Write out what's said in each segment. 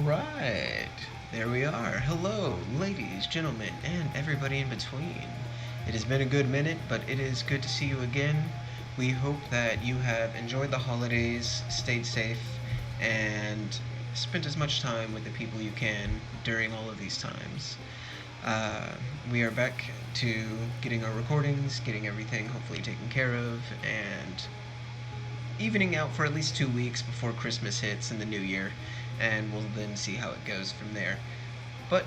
Alright, there we are. Hello, ladies, gentlemen, and everybody in between. It has been a good minute, but it is good to see you again. We hope that you have enjoyed the holidays, stayed safe, and spent as much time with the people you can during all of these times. We are back to getting our recordings, getting everything hopefully taken care of, and evening out for at least 2 weeks before Christmas hits and the New Year, and we'll then see how it goes from there. But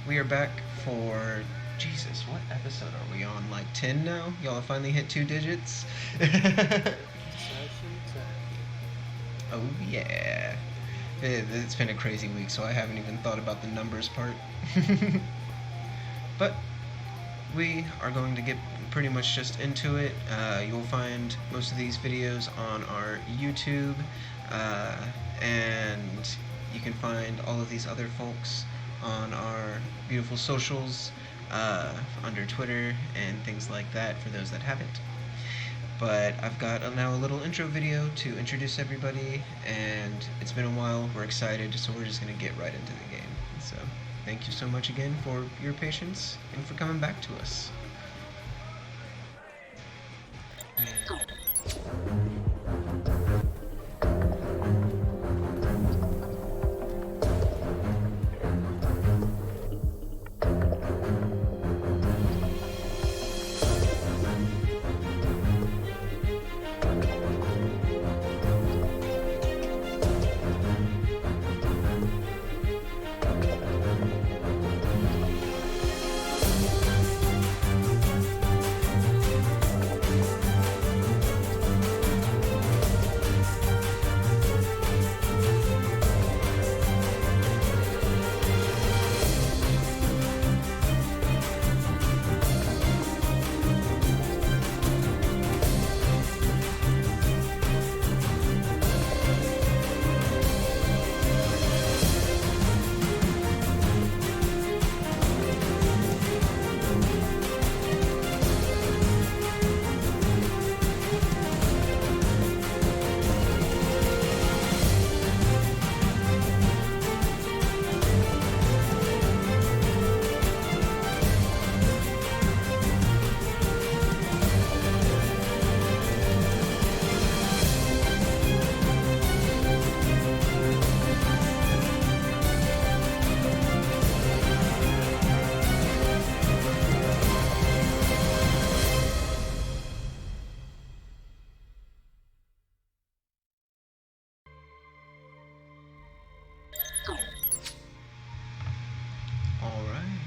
we are back for Jesus. What episode are we on? Like 10 now? Y'all have finally hit 2 digits. Oh yeah. It's been a crazy week, so I haven't even thought about the numbers part. But we are going to get pretty much just into it. You'll find most of these videos on our YouTube, and you can find all of these other folks on our beautiful socials, under Twitter and things like that for those that haven't. But I've got now a little intro video to introduce everybody, and it's been a while. We're excited, so we're just going to get right into the game. So thank you so much again for your patience and for coming back to us.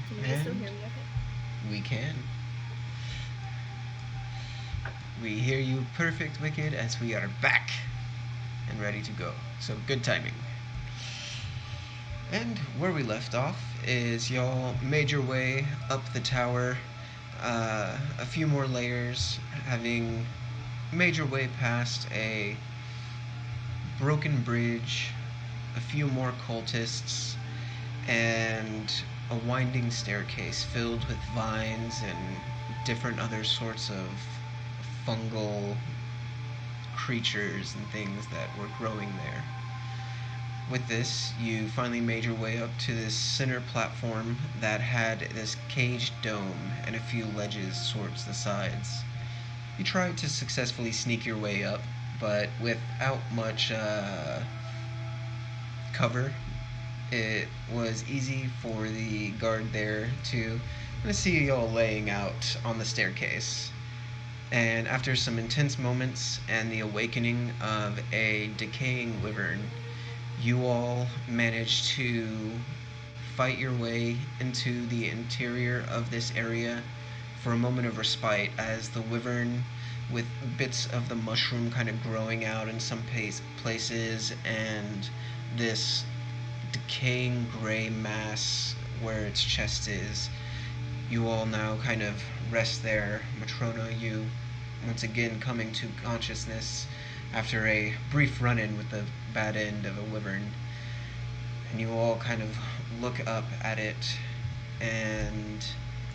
Can you still hear me okay? We can. We hear you perfect, Wicked, as we are back and ready to go. So good timing. And where we left off is y'all made your way up the tower, a few more layers, having made your way past a broken bridge, a few more cultists, and a winding staircase filled with vines and different other sorts of fungal creatures and things that were growing there. With this, you finally made your way up to this center platform that had this caged dome and a few ledges towards the sides. You tried to successfully sneak your way up, but without much cover. It was easy for the guard there to see y'all laying out on the staircase. And after some intense moments and the awakening of a decaying wyvern, you all managed to fight your way into the interior of this area for a moment of respite as the wyvern, with bits of the mushroom kind of growing out in some places, and this decaying gray mass where its chest is. You all now kind of rest there. Matrona, you once again coming to consciousness after a brief run-in with the bad end of a wyvern. And you all kind of look up at it, and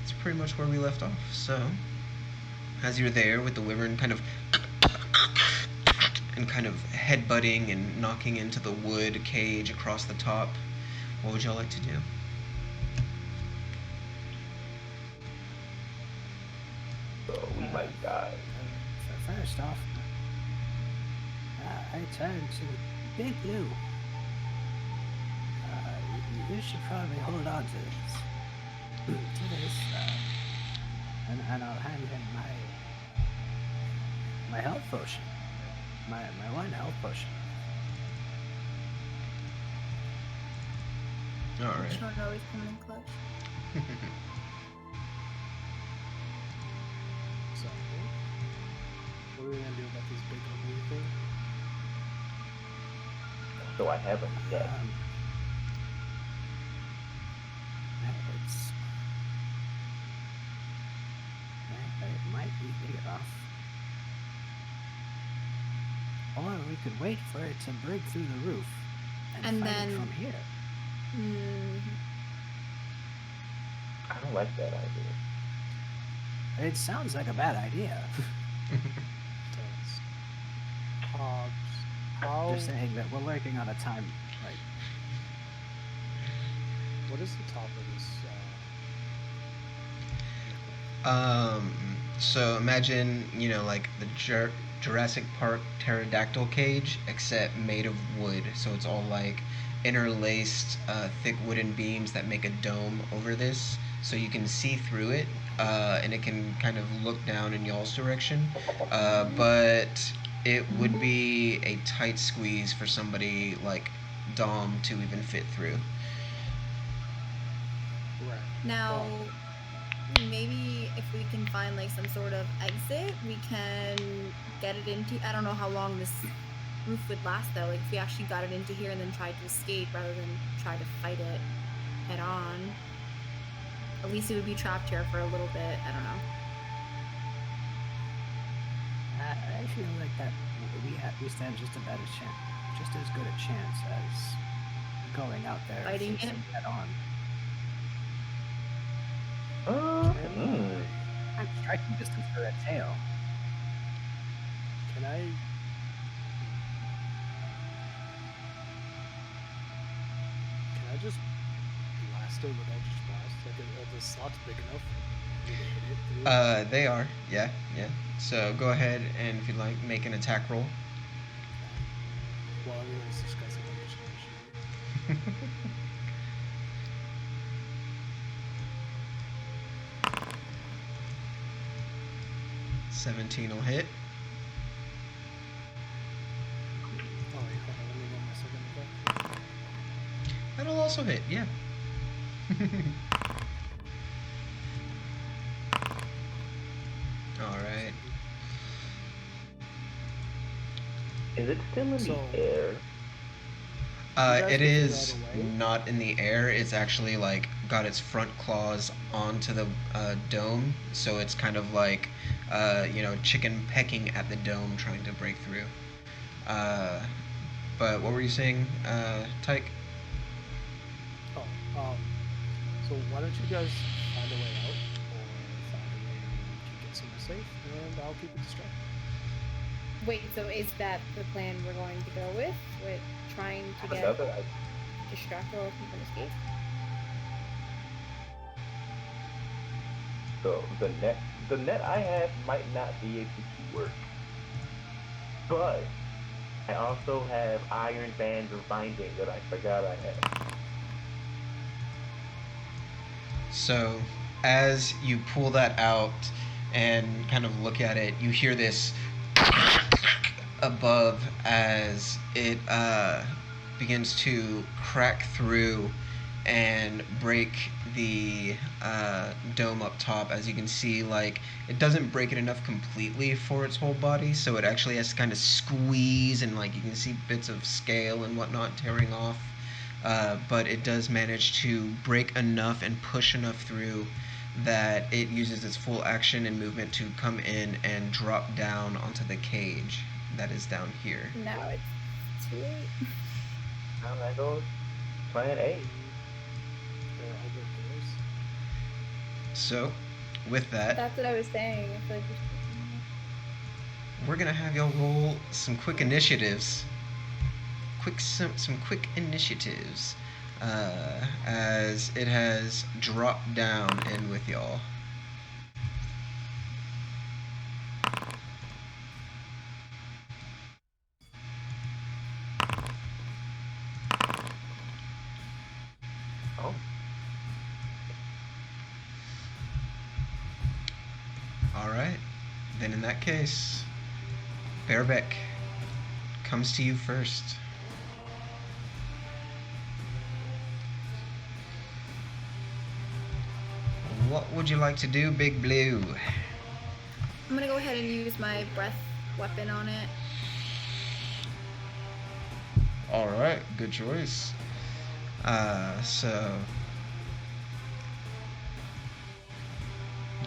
it's pretty much where we left off. So, as you're there with the wyvern kind of and kind of headbutting and knocking into the wood cage across the top, What would y'all like to do? So we might die. First off, I turn to Big Blue. You should probably hold on to this. And I'll hand him my health potion. My one health potion. Alright. Sean always coming in clutch. So, what are we gonna do about this big ugly thing? So I haven't yet. It might be big enough. Or we could wait for it to break through the roof and fight then it from here. I don't like that idea. It sounds like a bad idea. Hobbs, how? Just saying that we're working on a time. Like, What is the top of this? So imagine, like the Jurassic Park pterodactyl cage, except made of wood. So it's all like interlaced, thick wooden beams that make a dome over this, so you can see through it, and it can kind of look down in y'all's direction. But it would be a tight squeeze for somebody like Dom to even fit through. Right. Now, maybe if we can find like some sort of exit, we can get it into. I don't know how long this roof would last though. Like if we actually got it into here and then tried to escape rather than try to fight it head on. At least it would be trapped here for a little bit. I don't know. I feel like that we stand just a better chance, just as good a chance as going out there Fighting facing it? head on. I'm striking distance for that tail. Can I? Can I just blast it with Eldritch Blast? Like, are the slots big enough for me to hit it through? They are, yeah. So go ahead and if you'd like, make an attack roll. While everyone's discussing it, 17 will hit. oh wait, hold on, let me roll my second attack. That'll also hit, yeah. Alright. Is it still in So- the air? guys It can figure is out a way? not in the air. It's actually like got its front claws onto the dome, so it's kind of like chicken pecking at the dome, trying to break through. But what were you saying, Tyke? Oh, so why don't you guys find a way out, or find a way to get somewhere safe, and I'll keep it distracted. Wait, so is that the plan we're going to go with trying to get Another idea. distracted or from escape? So the net I have might not be able to work, but I also have iron bands of binding that I forgot I had. So, as you pull that out and kind of look at it, you hear this above as it begins to crack through and break the dome up top. As you can see, like, it doesn't break it enough completely for its whole body, so it actually has to kind of squeeze, and like you can see bits of scale and whatnot tearing off. But it does manage to break enough and push enough through that it uses its full action and movement to come in and drop down onto the cage that is down here. Now it's too late. Now that goes plan A. There are other doors. So, with that, That's what I was saying. I feel like we're gonna have y'all roll some quick initiatives. Some quick initiatives. as it has dropped down in with y'all. Oh. Alright, then in that case, Barebeck comes to you first. What would you like to do, Big Blue? I'm gonna go ahead and use my breath weapon on it. Alright, good choice. So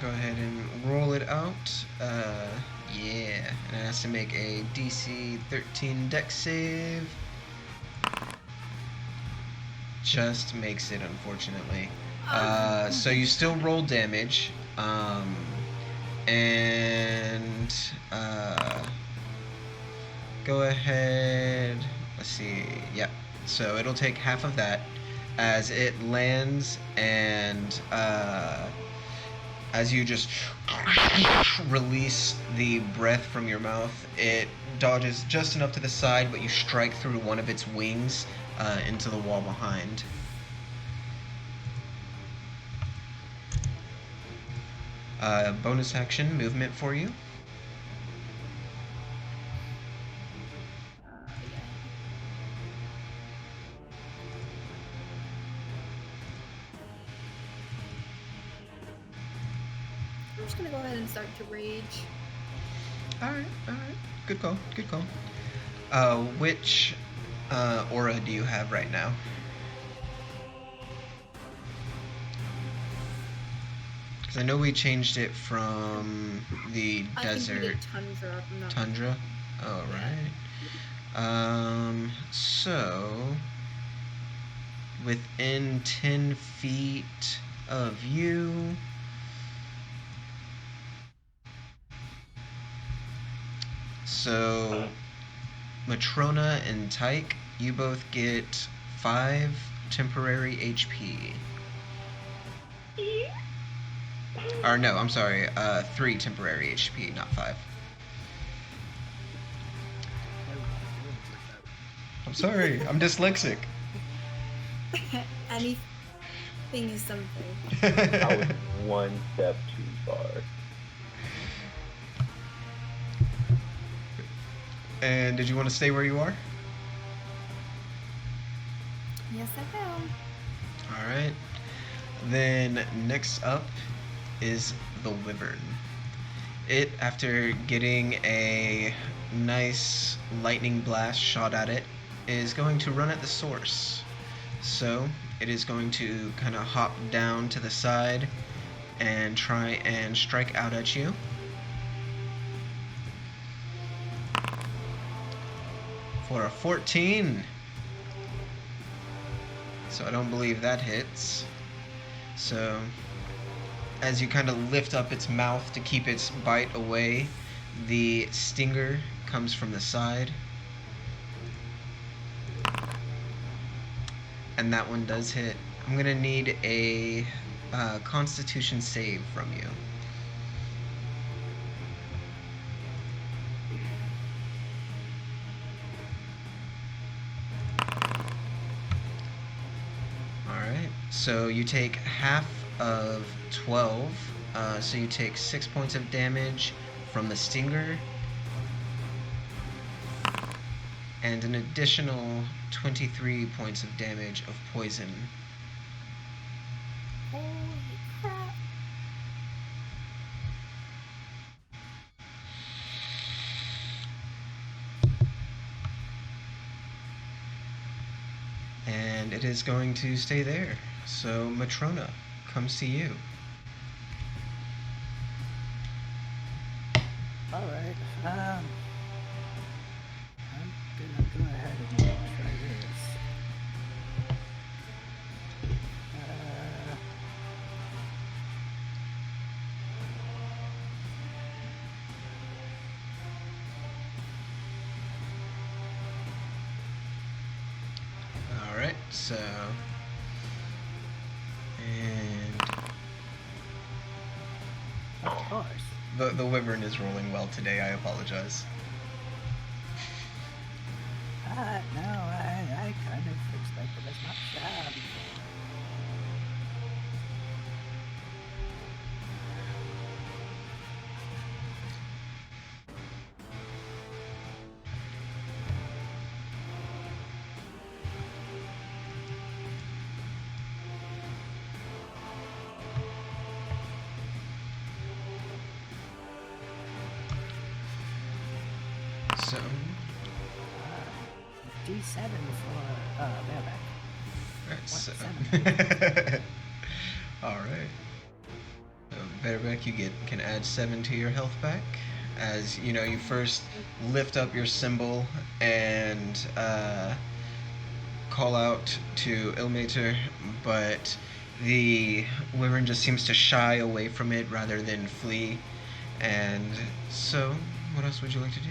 go ahead and roll it out. Yeah, and it has to make a DC 13 dex save. Just makes it, unfortunately. So you still roll damage, and go ahead. Let's see. Yep. So it'll take half of that as it lands, and as you just release the breath from your mouth, it dodges just enough to the side, but you strike through one of its wings into the wall behind. Bonus action movement for you. I'm just gonna go ahead and start to rage. Alright. Good call. Which aura do you have right now? Because I know we changed it from the desert. I think we did tundra. If I'm not Tundra? Alright. So within 10 feet of you, so Matrona and Tyke, you both get 5 temporary HP. Or no, I'm sorry, 3 temporary HP, not 5. I'm sorry, I'm dyslexic. Anything is something. I was one step too far. And did you want to stay where you are? Yes, I will. Alright. Then next up is the wyvern. It, after getting a nice lightning blast shot at it, is going to run at the source. So it is going to kind of hop down to the side and try and strike out at you. For a 14. So I don't believe that hits. So as you kind of lift up its mouth to keep its bite away, the stinger comes from the side. And that one does hit. I'm gonna need a Constitution save from you. Alright, so you take half of 12, so you take 6 points of damage from the stinger, and an additional 23 points of damage of poison. Holy crap. And it is going to stay there. So Matrona comes to you. Alright, I'm gonna go ahead and try this. Alright, so Of course. The wyvern is rolling well today. I apologize. No, I kind of expected as much. So, D7 for bareback. alright, so. Seven. Alright. So, bareback, you can add 7 to your health back. As you know, you first lift up your symbol and call out to Ilmater, but the wyvern just seems to shy away from it rather than flee. And so, what else would you like to do?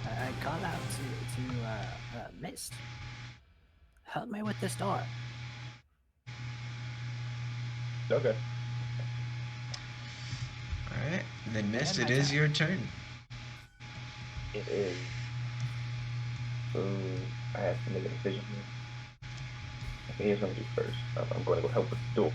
I call out to Mist. Help me with this door. Okay. Alright, then Mist, And it my is turn. your turn. It is. So I have to make a decision here. Okay, here's what I'm gonna do first. I'm going to go help with the door.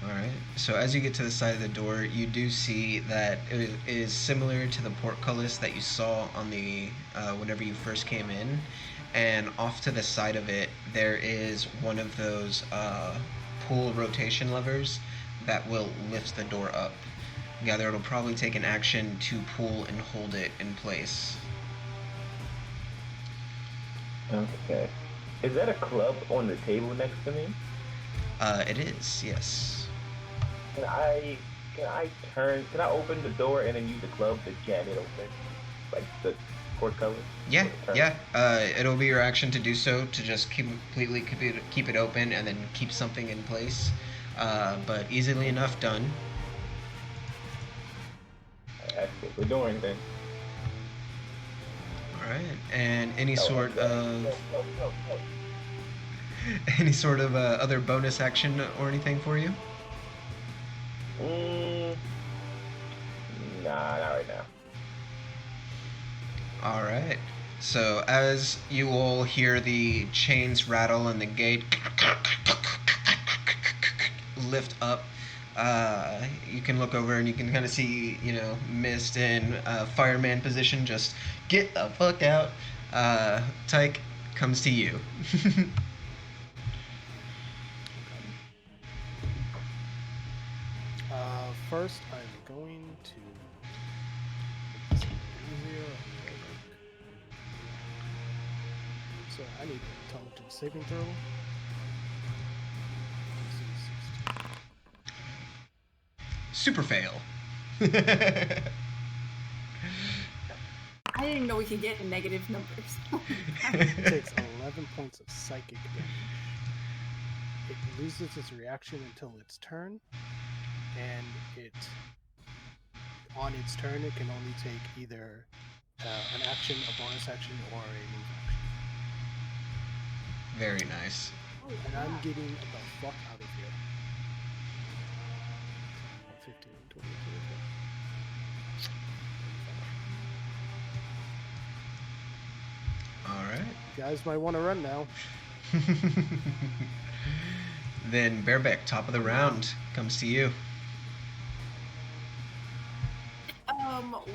Alright, so as you get to the side of the door, you do see that it is similar to the portcullis that you saw on the whenever you first came in, and off to the side of it there is one of those pull rotation levers that will lift the door up. Gather it'll probably take an action to pull and hold it in place. Okay. Is that a club on the table next to me? It is, yes. Can I open the door and then use the club to jam it open? Like the portcullis? Yeah, Turn. yeah. It'll be your action to do so, to just keep it open and then keep something in place. But easily enough done. That's what we're doing then. All right, and any sort of No. any sort of other bonus action or anything for you? Nah, not right now. All right. So as you all hear the chains rattle and the gate lift up, you can look over and you can kind of see, Mist in fireman position. Just get the fuck out. Tyke comes to you. First, I'm going to make this easier. So I need an intelligence saving throw. DC 16. Super fail. I didn't know we could get negative numbers. It takes 11 points of psychic damage. It loses its reaction until its turn, and on its turn, it can only take either an action, a bonus action, or a move action. Very nice. And I'm getting the fuck out of here. 15, 20, 25. All right. You guys might want to run now. Then Bareback, top of the round, comes to you.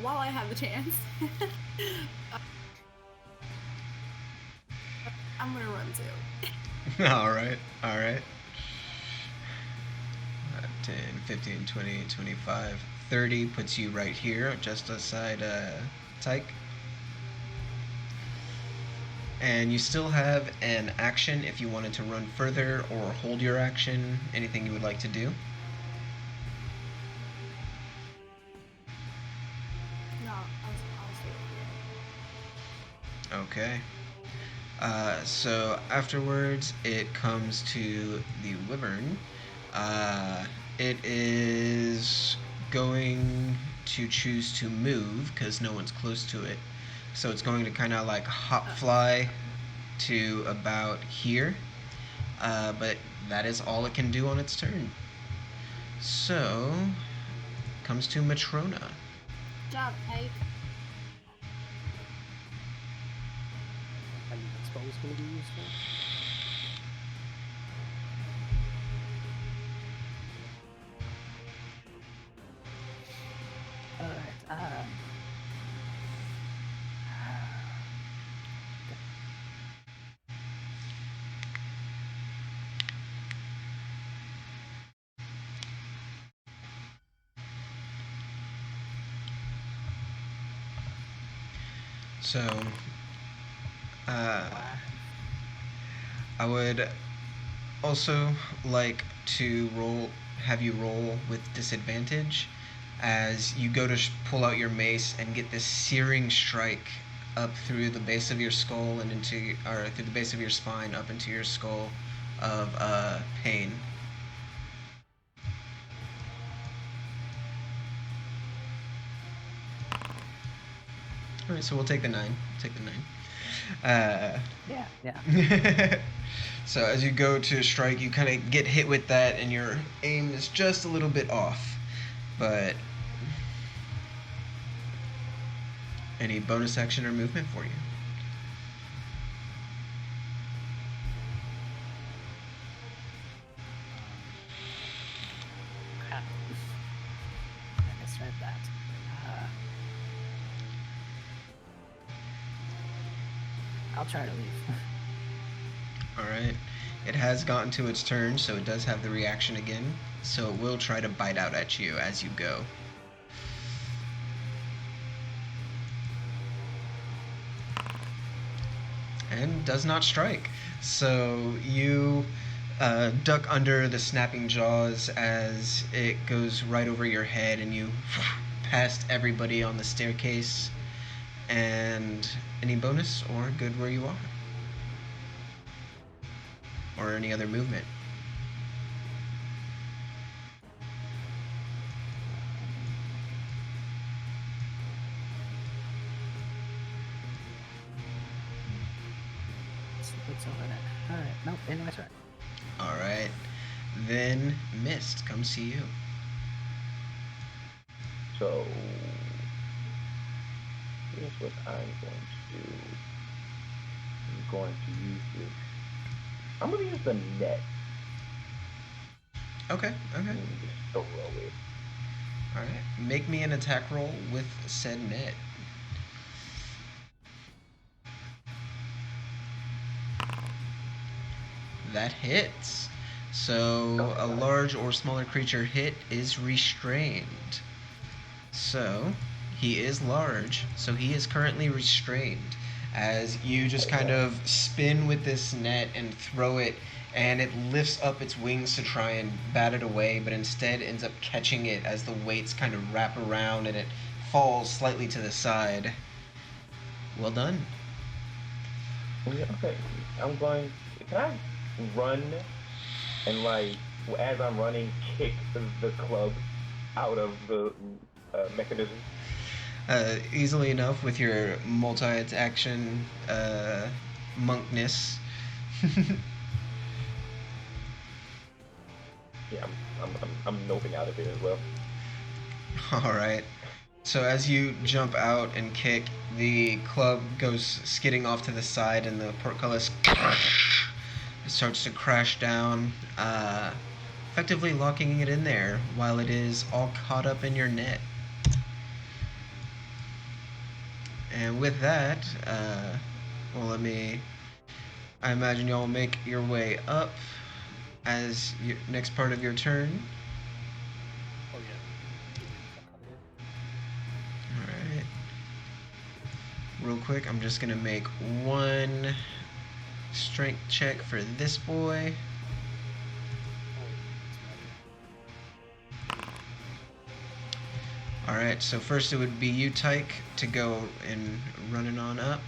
While I have the chance, I'm gonna run too. All right. 10, 15, 20, 25, 30 puts you right here, just aside Tyke. And you still have an action if you wanted to run further or hold your action. Anything you would like to do? No, I'll stay here. Okay. So afterwards, it comes to the wyvern. It is going to choose to move because no one's close to it. So it's going to kind of like hop fly to about here, but that is all it can do on its turn. So, comes to Matrona. Good job, Pike. And that spell is going to be useful. Alright, So, I would also like to have you roll with disadvantage as you go to pull out your mace and get this searing strike up through the base of your skull and through the base of your spine up into your skull of pain. All right, so we'll take the 9. Take the 9. yeah. So as you go to strike, you kind of get hit with that, and your aim is just a little bit off. But any bonus action or movement for you? Crap. I misread that. I'll try to leave. Alright. It has gotten to its turn, so it does have the reaction again. So it will try to bite out at you as you go. And does not strike. So you duck under the snapping jaws as it goes right over your head, and you past everybody on the staircase. And any bonus or good where you are? Or any other movement? What's over there? Alright, nope, in my turn. Alright. Then Mist comes to you. So, here's what I'm going to do. I'm going to use this. I'm going to use the net. Okay. And just throw it. Alright. Make me an attack roll with said net. That hits. So a large or smaller creature hit is restrained. So he is large, so he is currently restrained as you just kind of spin with this net and throw it, and it lifts up its wings to try and bat it away, but instead ends up catching it as the weights kind of wrap around and it falls slightly to the side. Well done. Okay, can I run and, like, as I'm running, kick the club out of the mechanism? Easily enough with your multi-action monkness. Yeah, I'm noping out of here as well. Alright. So as you jump out and kick, the club goes skidding off to the side and the portcullis starts to crash down, effectively locking it in there while it is all caught up in your net. And with that, I imagine y'all make your way up as your next part of your turn. Oh yeah. Alright. Real quick, I'm just gonna make one strength check for this boy. Alright, so first it would be you, Tyke, to go and running on up.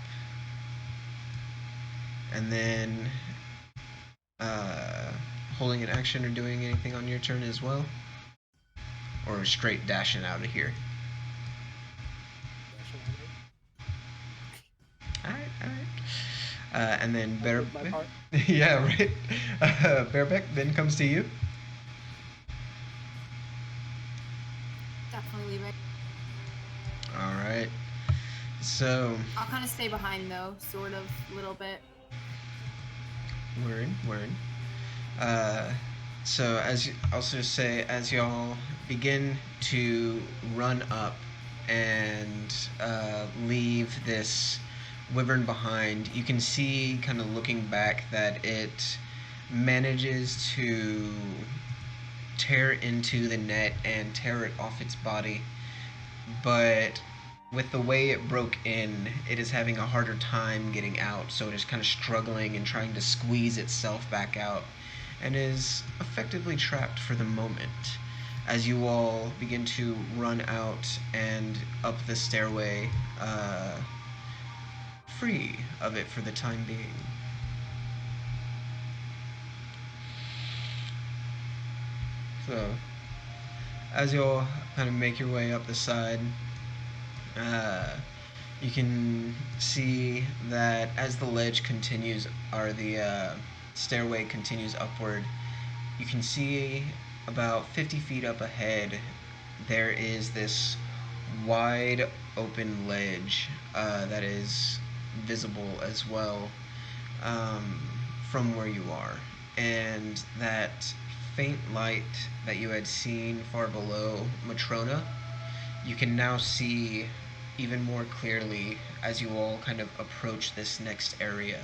And then holding an action or doing anything on your turn as well? Or straight dashing out of here? Alright. And then I did my part. yeah, right. Bareback then comes to you. Definitely leave it. All right. So, I'll kind of stay behind though, sort of, little bit. word. Uh, so as also say, as y'all begin to run up and leave this wyvern behind, you can see, kind of looking back, that it manages to tear into the net and tear it off its body, but with the way it broke in, it is having a harder time getting out, so it is kind of struggling and trying to squeeze itself back out, and is effectively trapped for the moment. As you all begin to run out and up the stairway, free of it for the time being. So, as you all kind of make your way up the side, you can see that as the ledge continues, or the stairway continues upward, you can see about 50 feet up ahead, there is this wide open ledge that is visible as well, um, from where you are. And that faint light that you had seen far below Matrona, you can now see even more clearly as you all kind of approach this next area.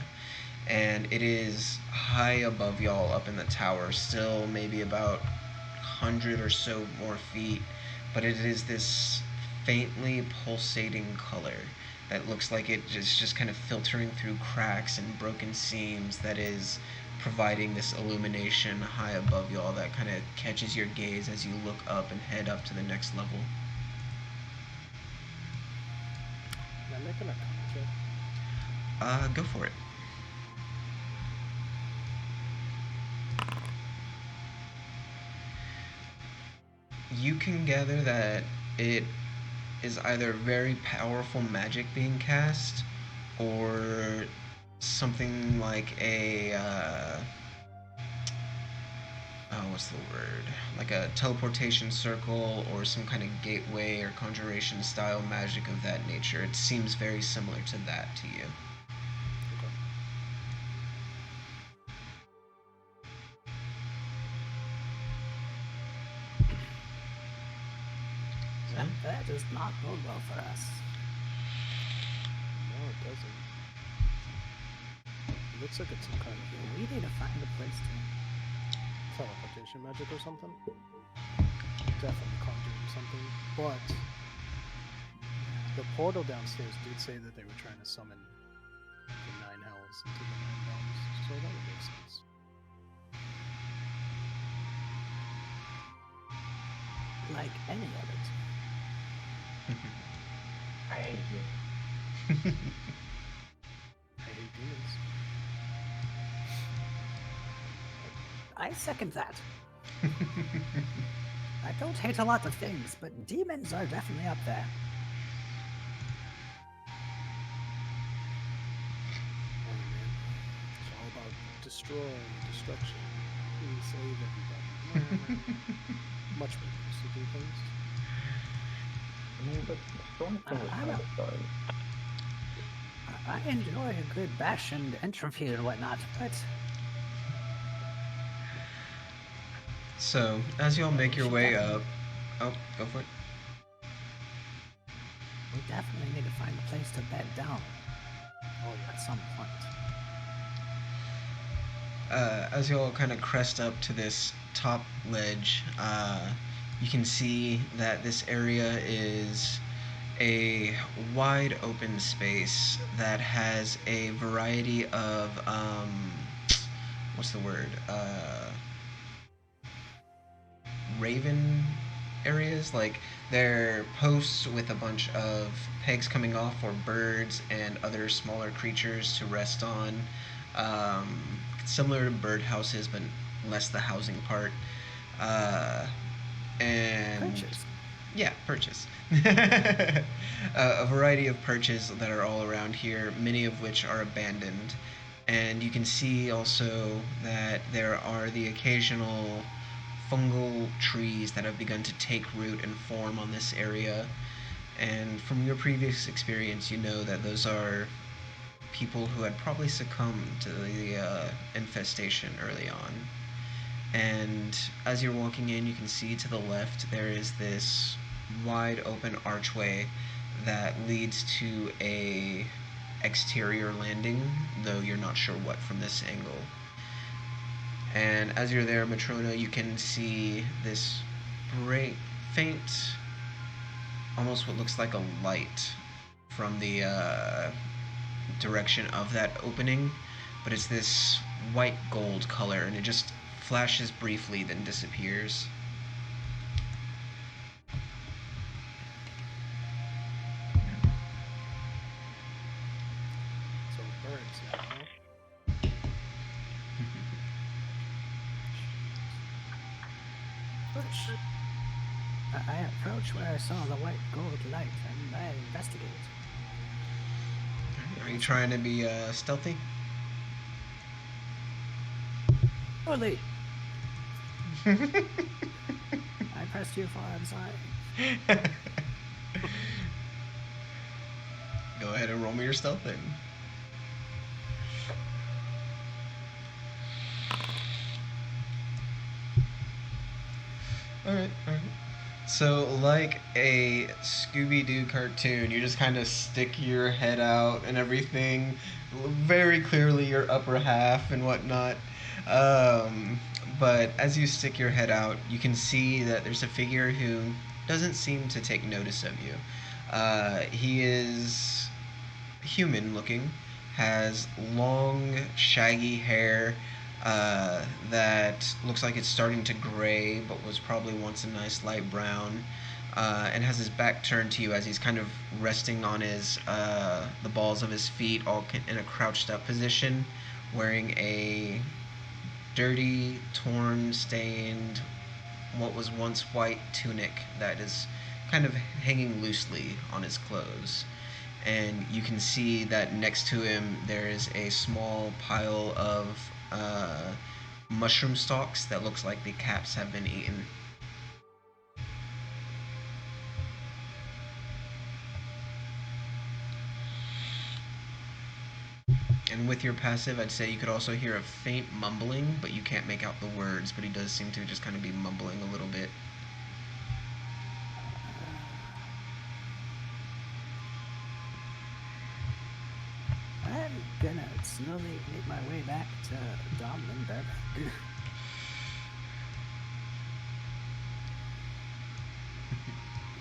And it is high above y'all up in the tower, still maybe about 100 or so more feet, but it is this faintly pulsating color that looks like it is just kind of filtering through cracks and broken seams, that is providing this illumination high above y'all that kind of catches your gaze as you look up and head up to the next level. Can I make an arcana check? Go for it. You can gather that it is either very powerful magic being cast, or something like a what's the word? Like a teleportation circle, or some kind of gateway or conjuration style magic of that nature. It seems very similar to that to you. Okay. That does not bode well for us. No, it doesn't. It looks like it's some kind of We need to find a place to. teleportation magic or something. Definitely conjuring something. But the portal downstairs did say that they were trying to summon the Nine Hells into the Nine Realms, so that would make sense. Like any of it. I hate you. I hate demons. I second that. I don't hate a lot of things, but demons are definitely up there. Oh man. It's all about destroying, destruction. Please save everybody. Much better to do things. I mean, but Stormstone was kind of fun. I enjoy a good bash and entropy and whatnot, but So, as you all make your way up... Oh, go for it. we definitely need to find a place to bed down. Oh yeah. At some point. As you all kind of crest up to this top ledge, you can see that this area is a wide open space that has a variety of, what's the word? Raven areas. Like, they're posts with a bunch of pegs coming off for birds and other smaller creatures to rest on. Similar to birdhouses, but less the housing part. And Perches. yeah, perches. A variety of perches that are all around here, many of which are abandoned. And you can see also that there are the occasional fungal trees that have begun to take root and form on this area. And from your previous experience, you know that those are people who had probably succumbed to the infestation early on. And as you're walking in, you can see to the left there is this wide open archway that leads to a exterior landing, though you're not sure what from this angle. And as you're there, Matrona, you can see this bright, faint, almost what looks like a light from the direction of that opening, but it's this white gold color, and it just flashes briefly, then disappears. So it burns now, huh? I approached where I saw the white gold light and I investigated. Are you trying to be stealthy? Surely! I pressed too far inside. Go ahead and roll me your stealth then. Alright. So, like a Scooby-Doo cartoon, you just kind of stick your head out and everything. Very clearly your upper half and whatnot. But as you stick your head out, you can see that there's a figure who doesn't seem to take notice of you. He is human looking, has long, shaggy hair that looks like it's starting to gray, but was probably once a nice light brown, and has his back turned to you as he's kind of resting on his the balls of his feet, all in a crouched up position, wearing a dirty, torn, stained, what was once white tunic that is kind of hanging loosely on his clothes. And you can see that next to him there is a small pile of mushroom stalks that looks like the caps have been eaten. And with your passive, I'd say you could also hear a faint mumbling, but you can't make out the words, but he does seem to just kind of be mumbling a little bit. I'm gonna slowly make my way back to Domlenberg.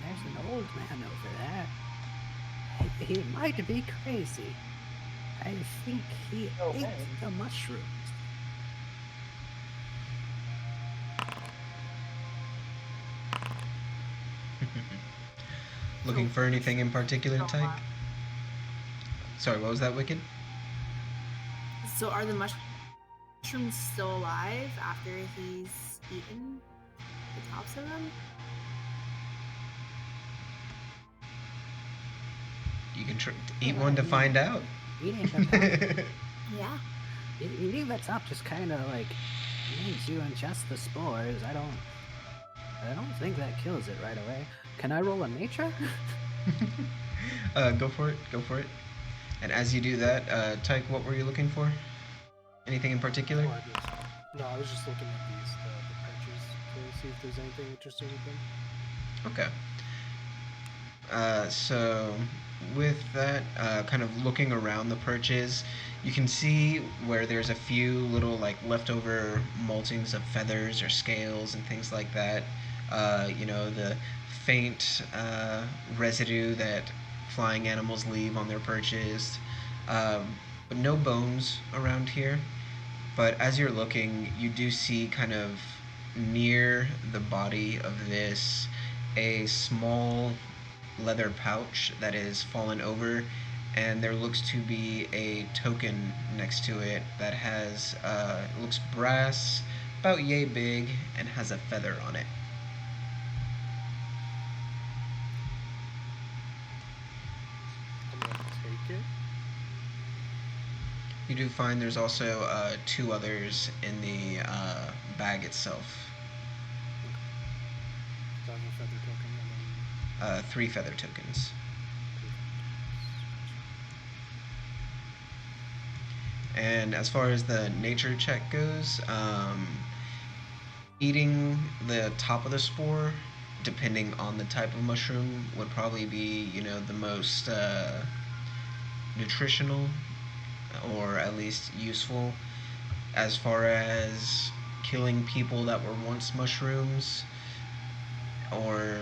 There's an old man over there. He might be crazy. I think he ate the mushrooms. Looking for anything in particular, Tyke? Sorry, what was that, Wicked? So are the mushrooms still alive after he's eaten the tops of them? You can eat one to find out. Eating the top, Yeah. eating the top just kind of like makes you ingest the spores. I don't think that kills it right away. Can I roll a nature? Go for it. And as you do that, Tyke, what were you looking for? Anything in particular? No, I was just looking at these, the perches, to see if there's anything interesting with them. Okay. So with that, kind of looking around the perches, you can see where there's a few little like leftover moltings of feathers or scales and things like that. The faint residue that flying animals leave on their perches. But no bones around here. But as you're looking, you do see kind of near the body of this a small leather pouch that is fallen over, and there looks to be a token next to it that has looks brass, about yay big, and has a feather on it. I'm gonna take it. You do find there's also 2 others in the bag itself. So I have a feather token and then 3 feather tokens. 3 feather And as far as the nature check goes, eating the top of the spore, depending on the type of mushroom, would probably be, the most nutritional or at least useful. As far as killing people that were once mushrooms, or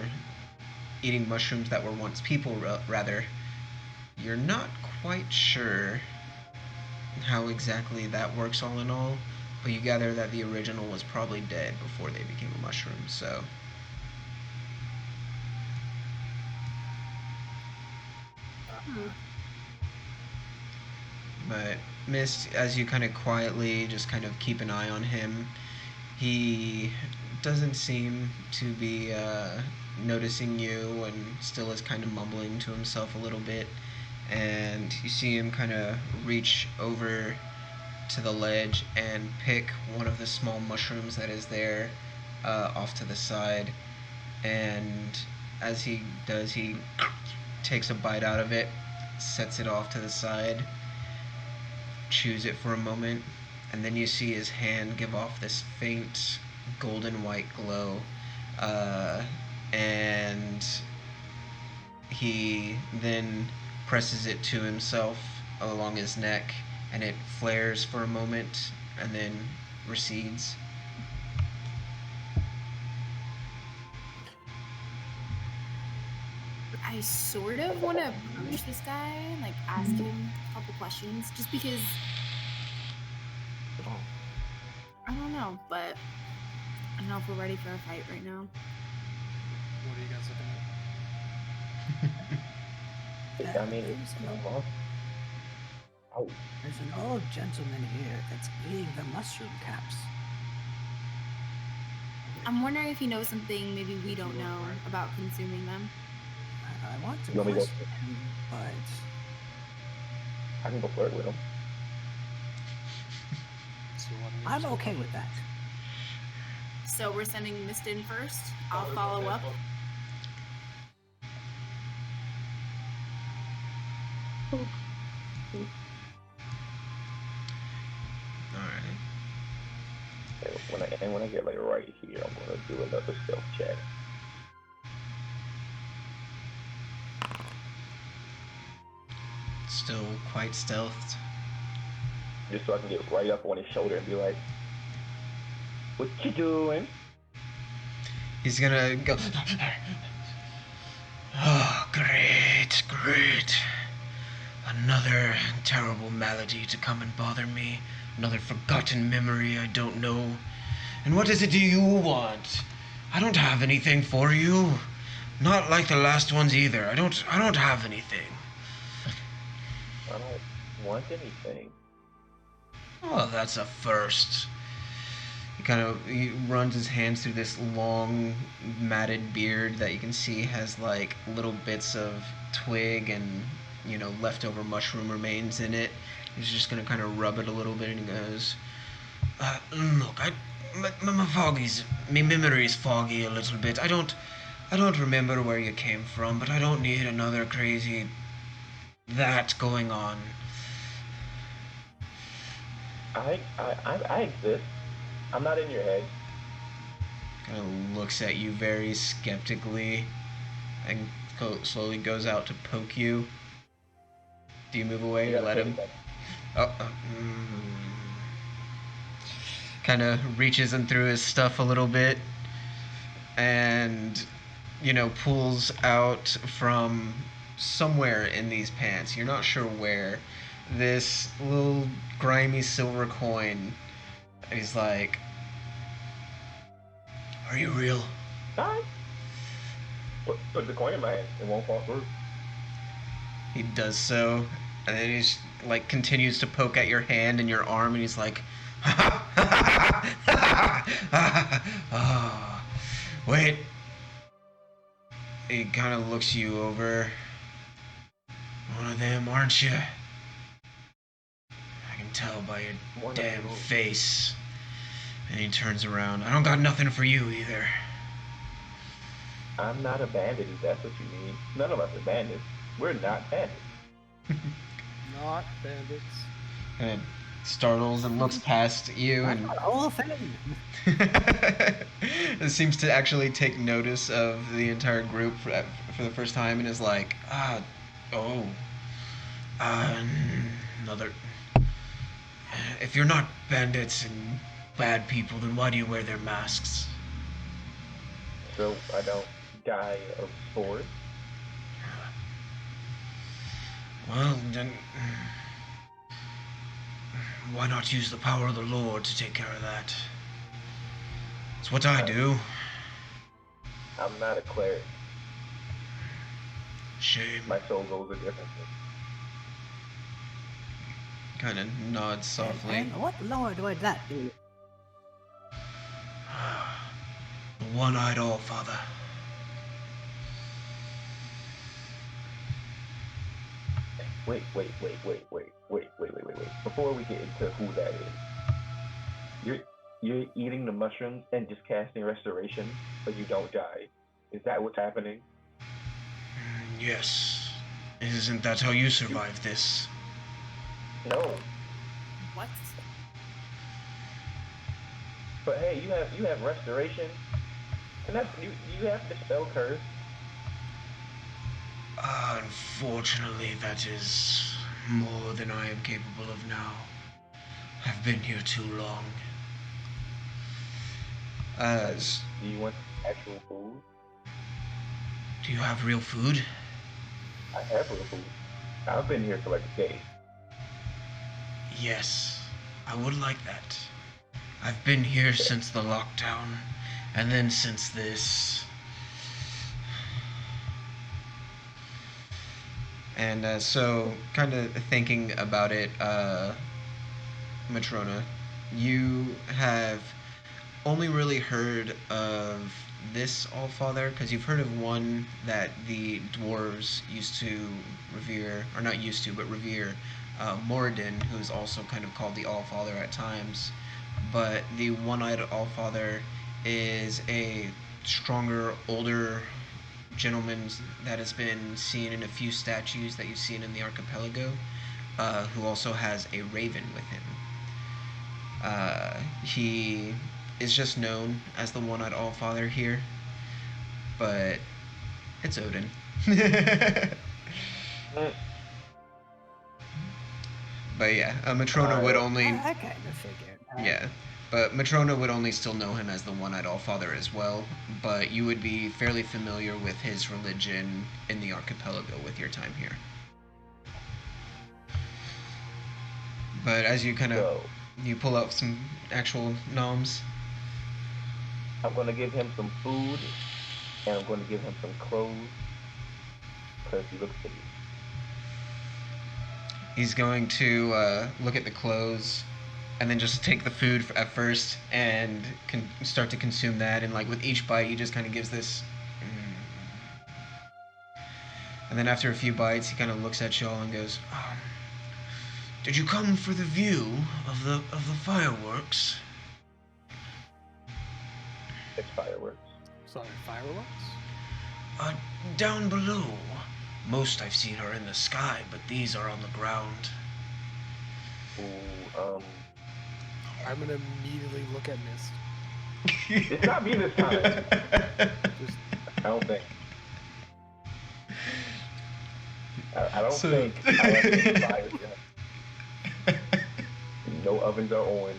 eating mushrooms that were once people, rather, you're not quite sure how exactly that works all in all, but you gather that the original was probably dead before they became a mushroom, so. Hmm. But Mist, as you kind of quietly just kind of keep an eye on him, he doesn't seem to be noticing you and still is kind of mumbling to himself a little bit. And you see him kind of reach over to the ledge and pick one of the small mushrooms that is there off to the side. And as he does, he takes a bite out of it, sets it off to the side, chews it for a moment, and then you see his hand give off this faint golden white glow, and he then presses it to himself along his neck, and it flares for a moment and then recedes. I sort of want to approach this guy and like ask him a couple questions, just because I don't know, but I don't know if we're ready for a fight right now. What are you guys looking I mean, it's not Oh, There's an old gentleman here that's eating the mushroom caps. I'm wondering if he knows something maybe we don't know about consuming them. I want to You want me to go- question him, but I can go flirt with him. at? So what do you I'm say? okay with that. So we're sending Mist in first. I'll follow up. Alright. And when I get like right here, I'm gonna do another stealth check. Still quite stealthed. Just so I can get right up on his shoulder and be like, "What you doing?" He's gonna go. Oh, great, great. Another terrible malady to come and bother me. Another forgotten memory I don't know. And what is it do you want? I don't have anything for you. Not like the last ones either. I don't have anything. I don't want anything. Oh, that's a first. He runs his hands through this long matted beard that you can see has like little bits of twig and leftover mushroom remains in it. He's just gonna kind of rub it a little bit and he goes, "Look, my memory's foggy a little bit. I don't remember where you came from, but I don't need another crazy that going on." I exist. I'm not in your head. Kind of looks at you very skeptically and slowly goes out to poke you. Do you move away or let him? Kind of reaches in through his stuff a little bit and pulls out from somewhere in these pants, you're not sure where, this little grimy silver coin. He's like, "Are you real?" Alright. Put the coin in my hand. It won't fall through. He does so, and then he's like continues to poke at your hand and your arm, and he's like, "Oh, wait." He kind of looks you over. "One of them, aren't you? I can tell by your One of damn you. face. And he turns around. I don't got nothing for you either. I'm not a bandit, if that's what you mean. None of us are bandits. We're not bandits. Not bandits. And startles and looks past you That's and the whole thing. it seems to actually take notice of the entire group for the first time and is like, another. If you're not bandits and bad people, then why do you wear their masks? So I don't die of spores. Well, then. Why not use the power of the Lord to take care of that? It's what I do. I'm not a cleric. Shame. My soul goes a different way. Kind of nods softly. And what lord would that be? The one-eyed All-Father. Wait. Before we get into who that is, you're eating the mushrooms and just casting restoration, but you don't die. Is that what's happening? Yes. Isn't that how you survive this? No. What? But hey, you have restoration, and that's you have dispel curse. Unfortunately, that is more than I am capable of now. I've been here too long. Do you want actual food? Do you have real food? I have real food. I've been here for like a day. Yes, I would like that. I've been here since the lockdown, and then since this. And so, kind of thinking about it, Matrona, you have only really heard of this Allfather, because you've heard of one that the dwarves used to revere, or not used to, but revere, Moradin, who's also kind of called the Allfather at times. But the one-eyed Allfather is a stronger, older gentleman that has been seen in a few statues that you've seen in the archipelago, who also has a raven with him. He is just known as the one-eyed Allfather here, but it's Odin. But yeah, Matrona would only. I kind of figured. Yeah, but Matrona would only still know him as the one-eyed Allfather as well, but you would be fairly familiar with his religion in the archipelago with your time here. But as you kind of, So you pull out some actual noms. I'm gonna give him some food, and I'm gonna give him some clothes, because he looks hideous. He's going to look at the clothes and then just take the food at first and start to consume that. And like with each bite, he just kind of gives this. And then after a few bites, he kind of looks at y'all and goes, "Did you come for the view of the fireworks?" It's fireworks. Sorry, fireworks? Down below. Most I've seen are in the sky, but these are on the ground. Ooh, I'm gonna immediately look at Mist. it's not me this time. Just I don't think. I don't So- think I have any fires yet. No ovens are on.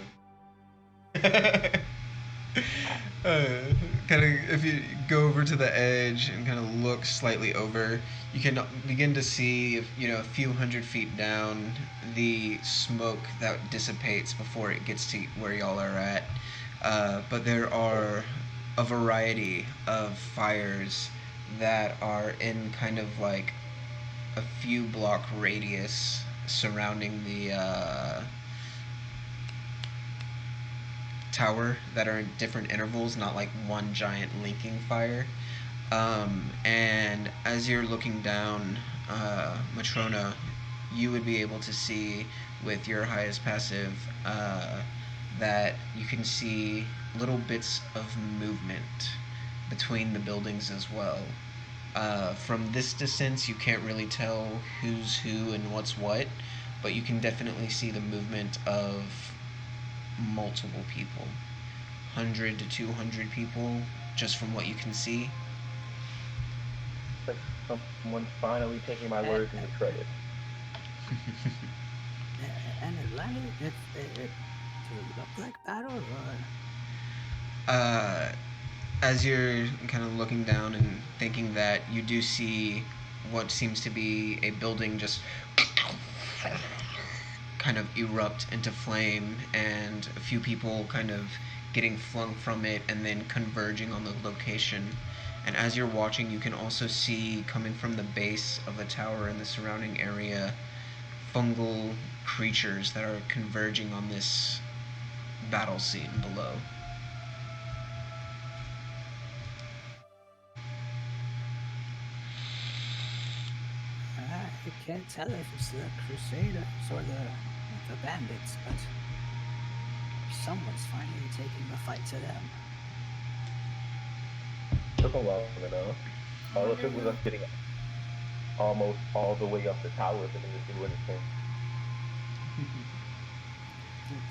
Kind of, if you go over to the edge and kind of look slightly over, you can begin to see, a few hundred feet down, the smoke that dissipates before it gets to where y'all are at. But there are a variety of fires that are in kind of like a few block radius surrounding the tower that are in different intervals, not like one giant linking fire. And as you're looking down, Matrona, you would be able to see with your highest passive that you can see little bits of movement between the buildings as well. From this distance, you can't really tell who's who and what's what, but you can definitely see the movement of multiple people. 100 to 200 people, just from what you can see. Like someone's finally taking my words into credit. And it landed. It looked like battle, or As you're kind of looking down and thinking that, you do see what seems to be a building just kind of erupt into flame, and a few people kind of getting flung from it and then converging on the location. And as you're watching, you can also see, coming from the base of the tower and the surrounding area, fungal creatures that are converging on this battle scene below. I can't tell if it's the Crusaders or the bandits, but someone's finally taking the fight to them. Took a while enough. All it took was us getting almost all the way up the tower for them to do anything.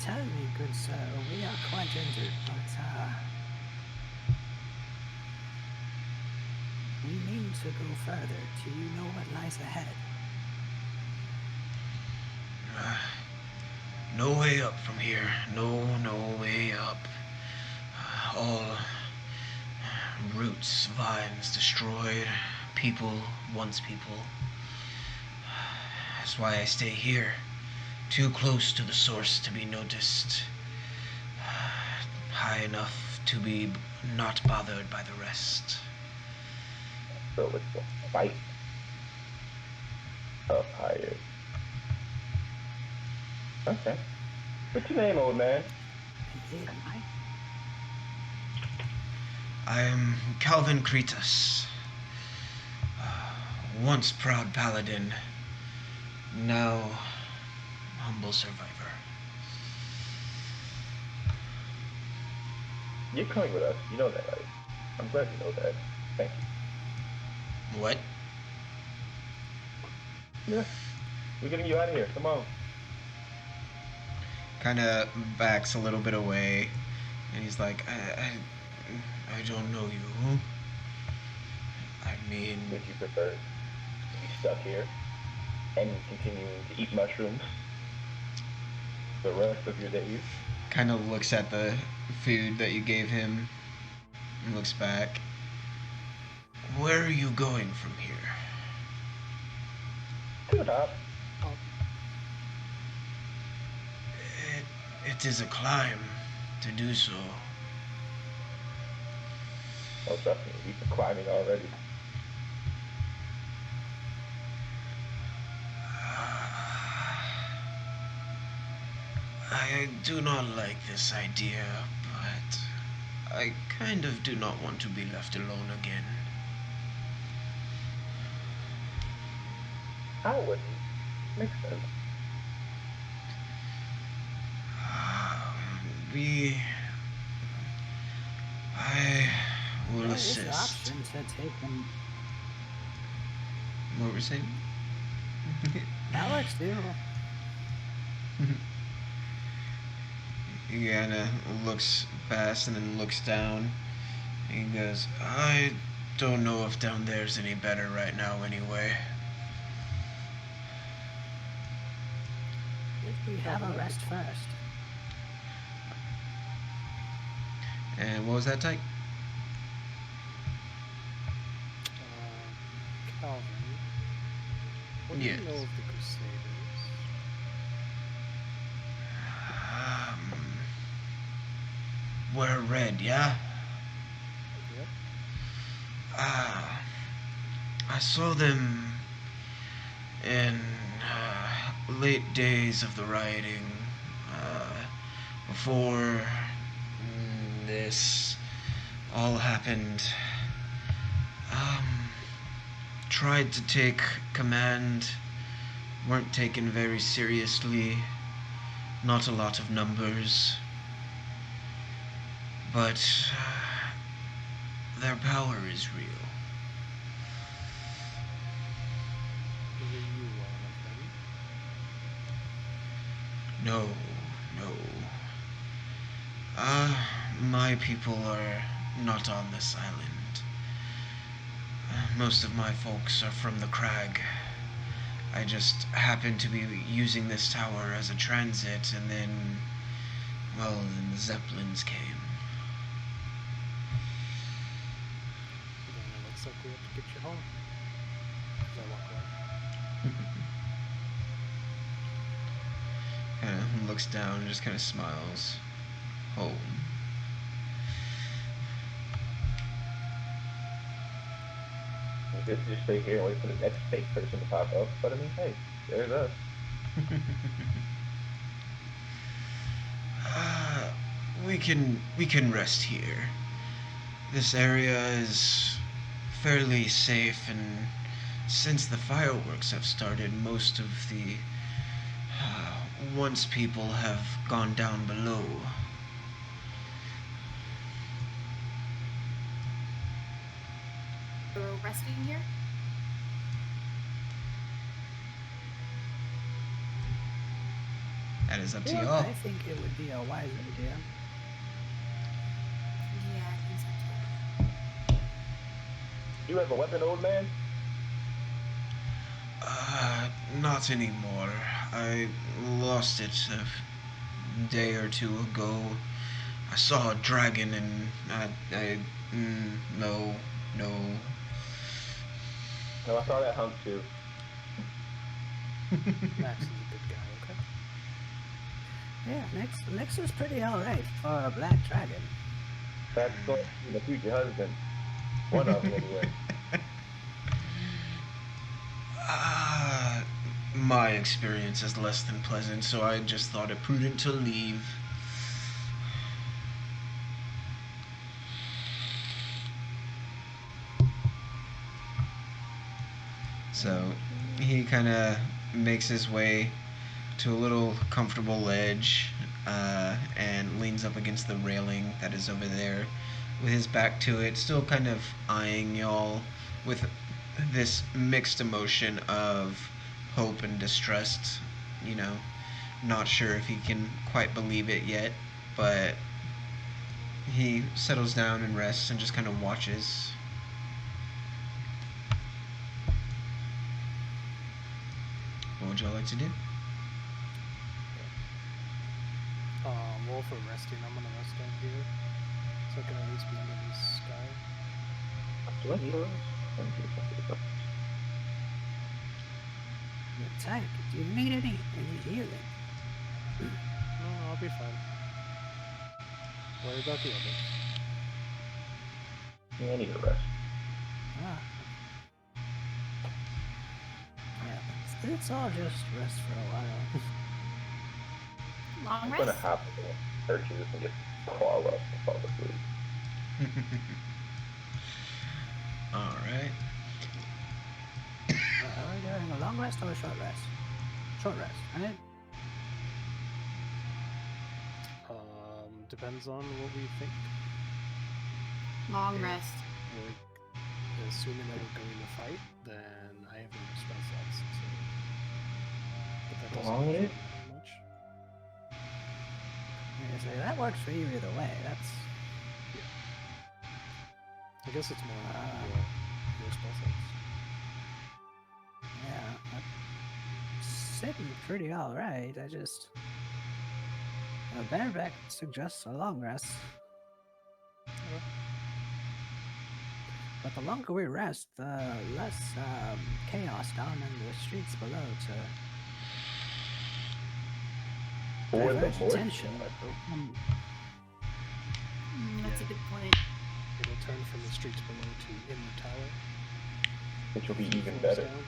Tell me, good sir, we are quite injured, but we mean to go further. Do you know what lies ahead? No way up from here. No way up. All roots, vines destroyed. People, once people. That's why I stay here. Too close to the source to be noticed. High enough to be not bothered by the rest. So it's a fight up higher. Okay. What's your name, old man? I am Calvin Cretus. Once proud paladin, now humble survivor. You're coming with us. You know that, right? I'm glad you know that. Thank you. What? Yeah. We're getting you out of here. Come on. Kind of backs a little bit away, and he's like, I don't know you. I mean... Would you prefer to be stuck here and continuing to eat mushrooms the rest of your days? Kind of looks at the food that you gave him and looks back. Where are you going from here? To the top. It is a climb to do so. Oh, trust me, we've been climbing already. I do not like this idea, but I kind of do not want to be left alone again. I wouldn't. Makes sense. I will There is assist. the option to take them. What were we saying? That works too. He kind of looks past and then looks down. He goes, I don't know if down there's any better right now anyway. If we have a rest first. And what was that, Tyke? Calvin, what do Yes. you know of the Crusaders? We're red, yeah? Yep. I saw them in late days of the rioting, before this all happened. Tried to take command, weren't taken very seriously. Not a lot of numbers. But their power is real. Were you one of them? No, no. My people are not on this island. Most of my folks are from the crag. I just happened to be using this tower as a transit, and then, well, then the Zeppelins came. Then it looks like we have to get you home. As I walk away. Kind of looks down and just kind of smiles. Home. I guess you just stay here and wait for the next fake person to pop up. But I mean, hey, there's us. We can rest here. This area is fairly safe, and since the fireworks have started, most of the once people have gone down below. We're resting here? That is up to Yeah, y'all. I think it would be a wise idea. Yeah, I think so too. You have a weapon, old man? Not anymore. I lost it a day or two ago. I saw a dragon and no. No, I saw that hunk too. Max is a good guy, okay? Yeah, Nix is pretty alright for a black dragon. That's going to be the future husband. One of them, anyway. My experience is less than pleasant, so I just thought it prudent to leave. So he kind of makes his way to a little comfortable ledge and leans up against the railing that is over there with his back to it, still kind of eyeing y'all with this mixed emotion of hope and distrust. You know, not sure if he can quite believe it yet, but he settles down and rests and just kind of watches. What would y'all like to do? Well, for resting, I'm gonna rest down here. So I can at least be under the sky. You're tired. Do you need any healing? No, I'll be fine. Worry about the others. Yeah, I need a rest. Ah. Yeah, it's all just rest for a while. Long I'm rest? gonna hop in the churches and just crawl up and fall asleep. Alright. Are we doing a long rest or a short rest? Short rest, right? Depends on what we think. Long rest. We're assuming that we're going to fight, then I have no spell slots. So. But that doesn't Long really rest? matter much. Yeah, so that works for you either way. That's I guess it's more your spell slots. yeah. I'm sitting pretty alright. I just Bareback suggests a long rest. Okay. But the longer we rest, the less chaos down in the streets below to Or the divert more attention. That's a good point. It'll turn from the streets below to in the tower. which will be even Floors better. down.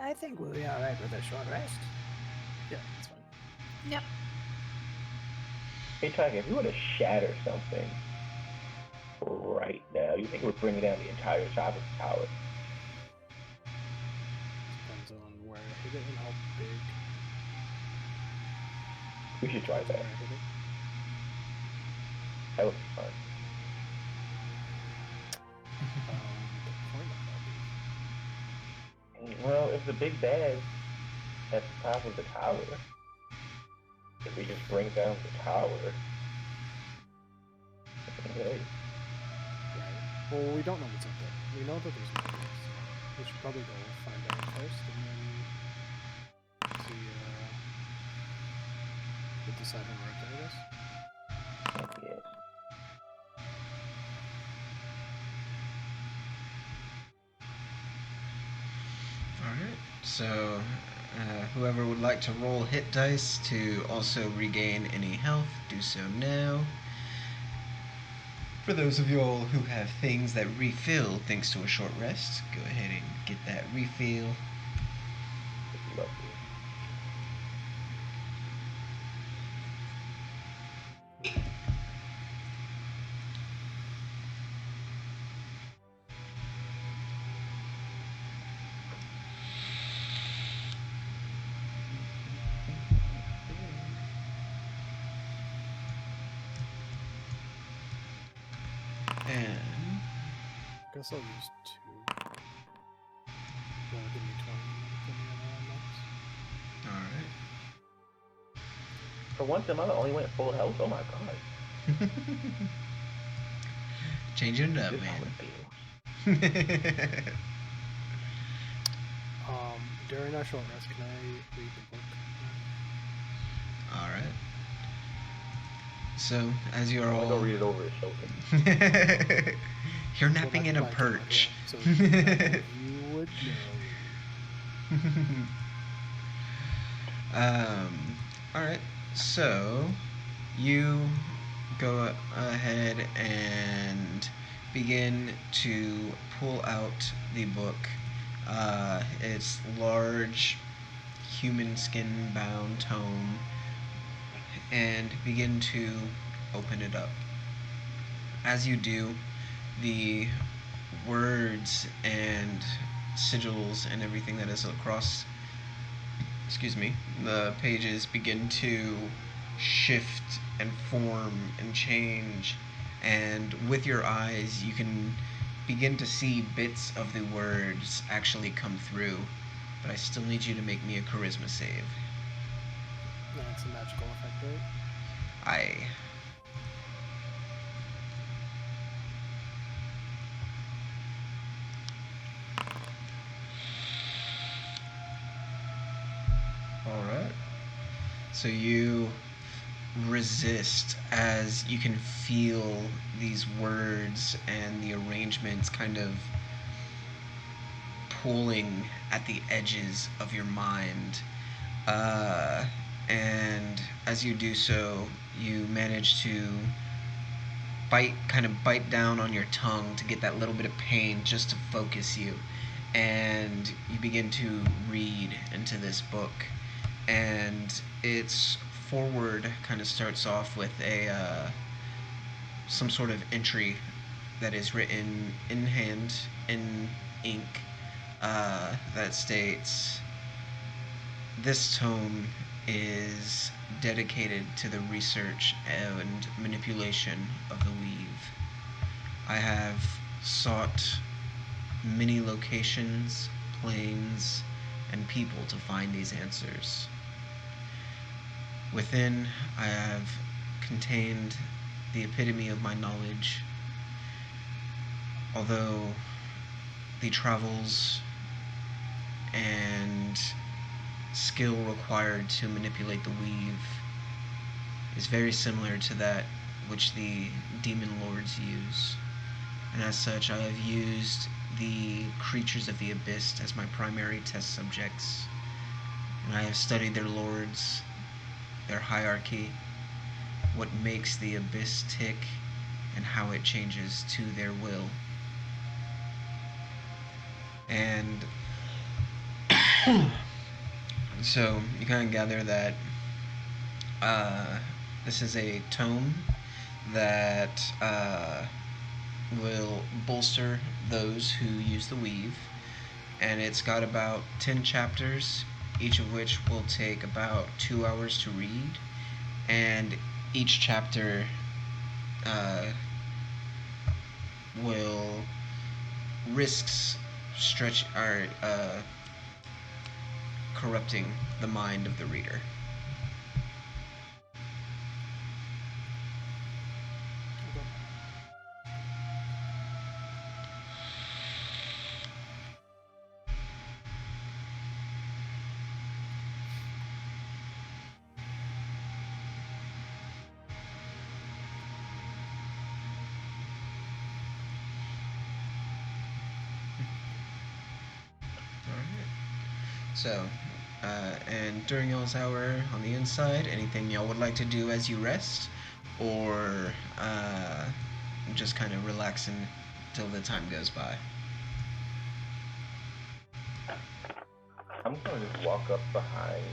I think we'll be alright with a short rest. Yeah, that's fine. Yep. Hey, Tiger, if you were to shatter something, right now? You think we're bringing down the entire top of the tower? Depends on where I hit it and how big. We should try Depends on that. where I hit it. That would be fun. The point of that Well, if the big bad at the top of the tower, if we just bring down the tower, hey, right? Well, we don't know what's up there. We know that there's money, so we should probably go find out first, and then see. We'll decide when we're up there, I guess. yes. Alright, so whoever would like to roll hit dice to also regain any health, do so now. For those of you all who have things that refill thanks to a short rest, go ahead and get that refill. Lovely. And I guess I'll use 2. That'll give me 20 max. alright. For once, the mother only went full health. Oh my god. Changing it up, This is how man. it feels. During our short rest, can I read the book? Alright. So, as you're I'm all... gonna go read it over his shoulder. You're Well, napping in that's a my god, perch. yeah. So you would know. Alright, so you go ahead and begin to pull out the book. It's large, human skin bound tome, and begin to open it up. As you do, the words and sigils and everything that is across the pages begin to shift and form and change, and with your eyes you can begin to see bits of the words actually come through, but I still need you to make me a charisma save. That's a magical effect, right? Aye. Alright. So you resist as you can feel these words and the arrangements kind of pulling at the edges of your mind. And as you do so, you manage to bite down on your tongue to get that little bit of pain just to focus you. And you begin to read into this book. And its forward kind of starts off with some sort of entry that is written in hand, in ink, that states, "This tome is dedicated to the research and manipulation of the weave. I have sought many locations, planes, and people to find these answers. Within, I have contained the epitome of my knowledge. Although the travels and skill required to manipulate the weave is very similar to that which the demon lords use. And as such, I have used the creatures of the abyss as my primary test subjects. And I have studied their lords, their hierarchy, what makes the abyss tick, and how it changes to their will. And so you kind of gather that this is a tome that will bolster those who use the weave, and it's got about 10 chapters, each of which will take about 2 hours to read, and each chapter will risks stretch or corrupting the mind of the reader. So, and during y'all's hour on the inside, anything y'all would like to do as you rest, or just kind of relaxing till the time goes by? I'm gonna just walk up behind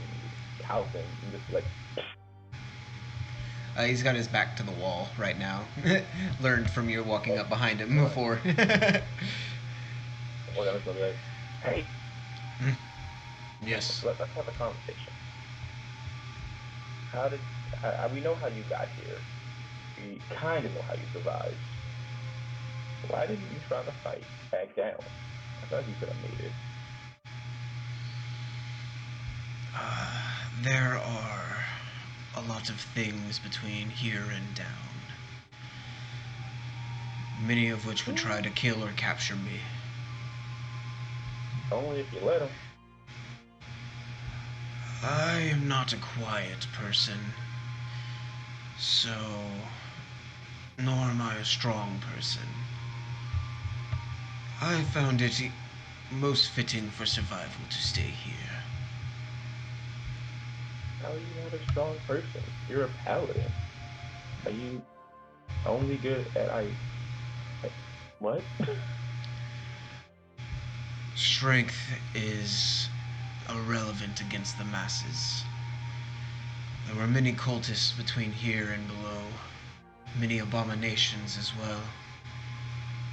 Calvin and just like. He's got his back to the wall right now. Learned from your walking up behind him before. Well, I was gonna be like, hey, Yes. let's have a conversation. We know how you got here. We kind of know how you survived. Why didn't you try to fight back down? I thought you could have made it. There are a lot of things between here and down, many of which would try to kill or capture me. Only if you let them. I am not a quiet person, nor am I a strong person. I found it most fitting for survival to stay here. How are you not a strong person? You're a paladin. Are you only good at what? Strength is irrelevant against the masses. There were many cultists between here and below, many abominations as well.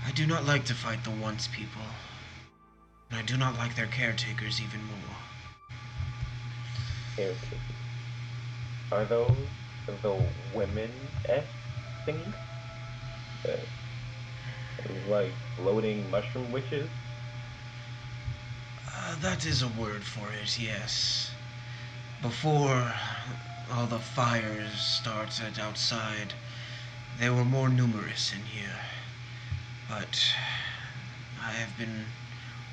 I do not like to fight the once people, and I do not like their caretakers even more. Caretakers. Are those the women-esque thingies? Like floating mushroom witches? That is a word for it, yes. Before all the fires started outside, they were more numerous in here. But I have been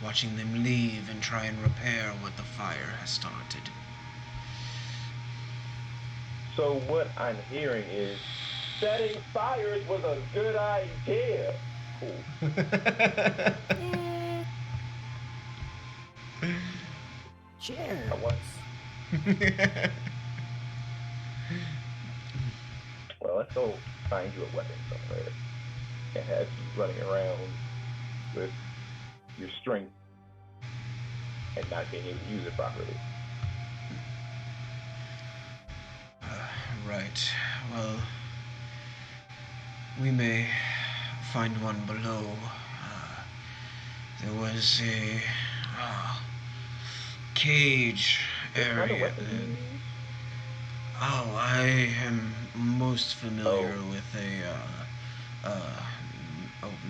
watching them leave and try and repair what the fire has started. So what I'm hearing is setting fires was a good idea. Cool. Cheers. Well, let's go find you a weapon somewhere and have you running around with your strength and not being able to use it properly. Right. Well, we may find one below. There was a cage area. I am most familiar with a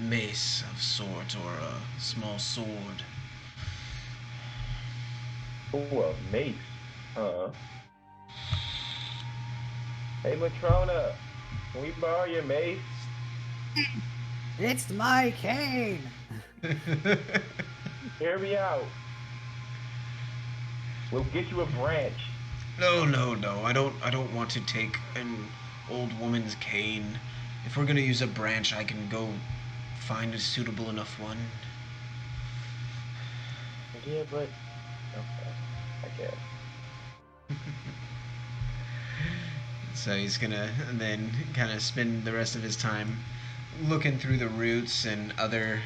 mace of sort, or a small sword. Oh, a mace, huh? Hey, Matrona, can we borrow your mace? It's my cane. Hear me out. We'll get you a branch. No. I don't want to take an old woman's cane. If we're gonna use a branch, I can go find a suitable enough one. Yeah, but okay, I guess. So he's gonna then kind of spend the rest of his time looking through the roots and other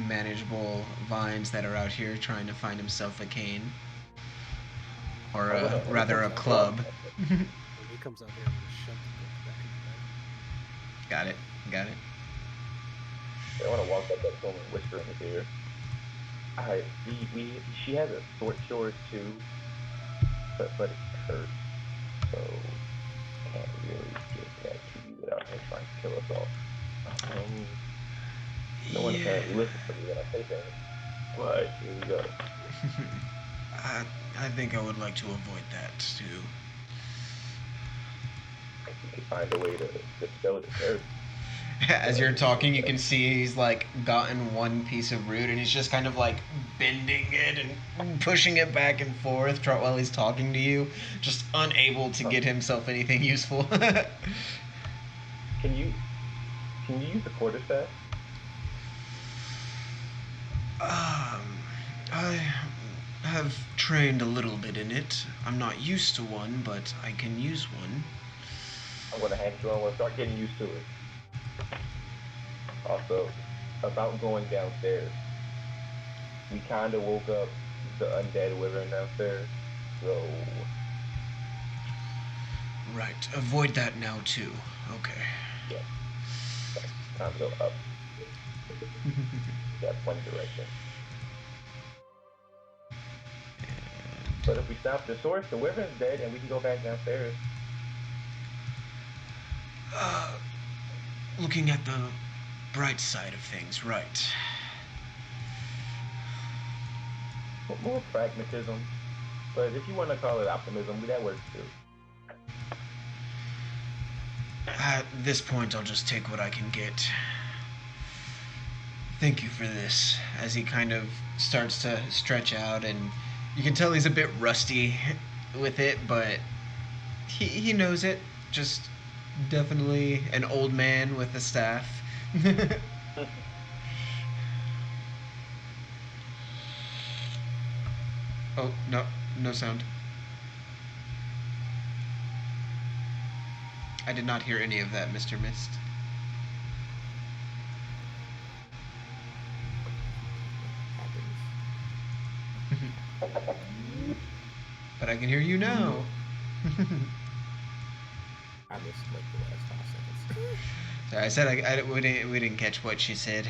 manageable vines that are out here, trying to find himself a cane. Or rather a club. When he comes out here, I'm gonna shove the book back in the bag. Got it. I want to walk up to him and whisper in his ear. She has a sword too, but it's cursed, so can't really give that to you without her trying to kill us all. No one apparently listens to me when I say things, but here we go. I think I would like to avoid that too. If we could find a way to dispel the curse. As you're talking, you can see he's like gotten one piece of root and he's just kind of like bending it and pushing it back and forth while he's talking to you, just unable to get himself anything useful. Can you use the quarterstaff? I have trained a little bit in it. I'm not used to one, but I can use one. I'm gonna hand it to her. I'm gonna start getting used to it. Also, about going downstairs, we kind of woke up the undead wyvern downstairs, so... Right, avoid that now too. Okay. Yeah. Time to go up. Yeah, one direction. But if we stop the source, the wyvern's dead and we can go back downstairs. Looking at the bright side of things, right. More pragmatism. But if you want to call it optimism, that works too. At this point, I'll just take what I can get. Thank you for this. As he kind of starts to stretch out, and you can tell he's a bit rusty with it, but he knows it. Just definitely an old man with a staff. Oh, no sound. I did not hear any of that, Mr. Mist. But I can hear you now. I missed like the last 5 seconds. Sorry, I said we didn't catch what she said.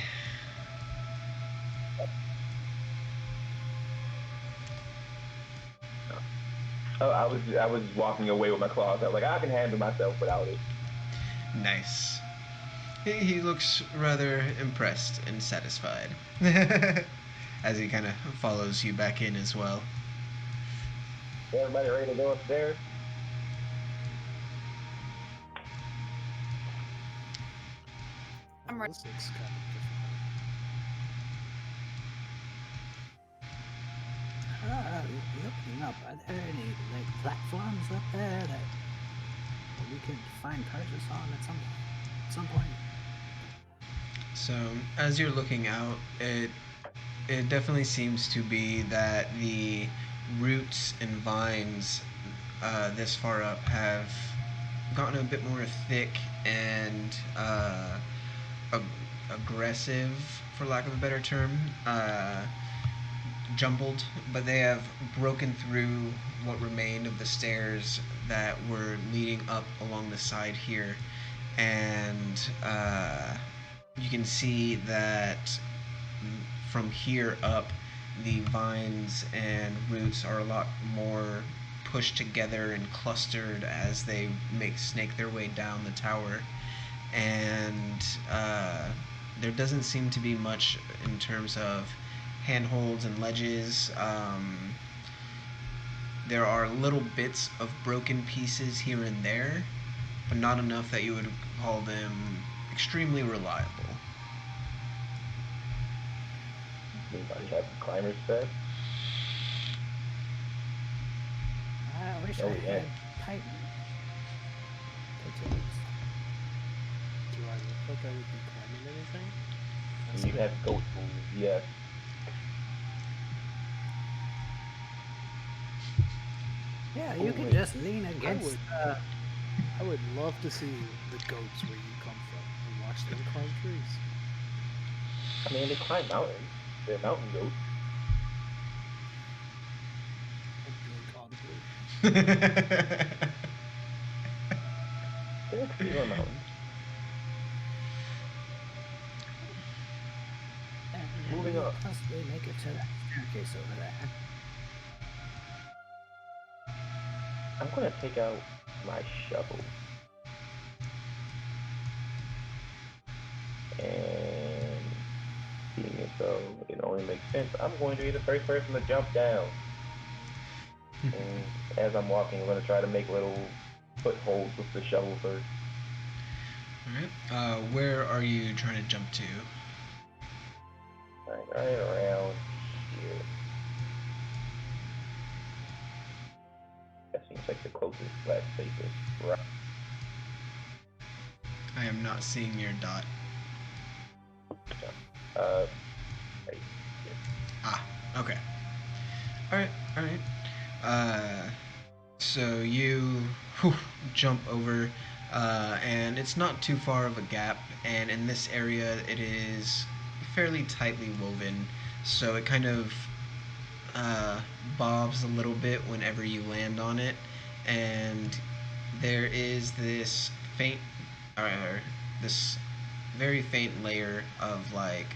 Oh, I was walking away with my claws. I was like, I can handle myself without it. Nice. He looks rather impressed and satisfied. As he kind of follows you back in as well. Everybody ready to go upstairs? I'm ready. This looks kind of difficult. Looking up, are there any like platforms up there that we could find purchase on at some point? So as you're looking out, it definitely seems to be that the roots and vines this far up have gotten a bit more thick and aggressive, for lack of a better term. Jumbled, but they have broken through what remained of the stairs that were leading up along the side here, and you can see that from here up, the vines and roots are a lot more pushed together and clustered as they snake their way down the tower, and there doesn't seem to be much in terms of handholds and ledges. There are little bits of broken pieces here and there, but not enough that you would call them extremely reliable. Anybody have climbers set? I wish Oh, I yeah. had Titan. Potatoes. Do I look like I would be climbing anything? You have goat moves, yes. Yeah, you can wait. just lean against. would- I would love to see the goats where you come from and watch them climb trees. I mean, they climb mountains. They're mountain goats. I blink audibly. They're trees on mountains. you up. possibly make it to that staircase over there? I'm gonna take out my shovel. And being as though it only makes sense, I'm going to be the first person to jump down. And as I'm walking, I'm going to try to make little footholds with the shovel first. Alright. Where are you trying to jump to? Right around here. That seems like the closest flat safest. Right. I am not seeing your dot. Right here. Ah, okay. Alright. So you jump over, and it's not too far of a gap, and in this area it is fairly tightly woven, so it kind of bobs a little bit whenever you land on it, and there is this this very faint layer of like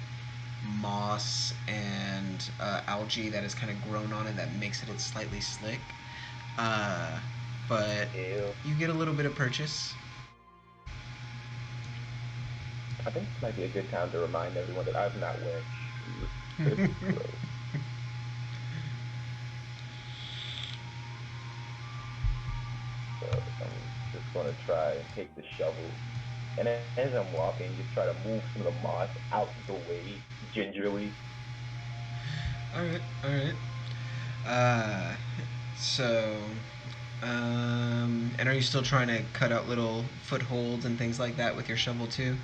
moss and algae that has kind of grown on it that makes it slightly slick. But Ew. you get a little bit of purchase. I think this might be a good time to remind everyone that I'm not wearing shoes. This is gross. So I'm just going to try and take the shovel. And as I'm walking, just try to move some of the moss out the way gingerly. Alright. So, and are you still trying to cut out little footholds and things like that with your shovel too?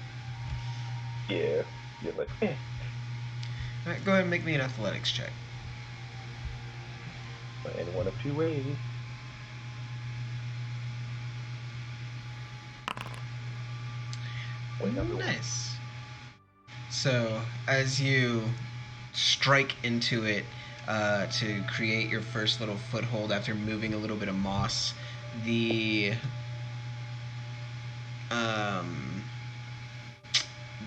Yeah, you're like, Alright, go ahead and make me an athletics check. in one of two ways. Nice. So, as you strike into it to create your first little foothold after moving a little bit of moss, the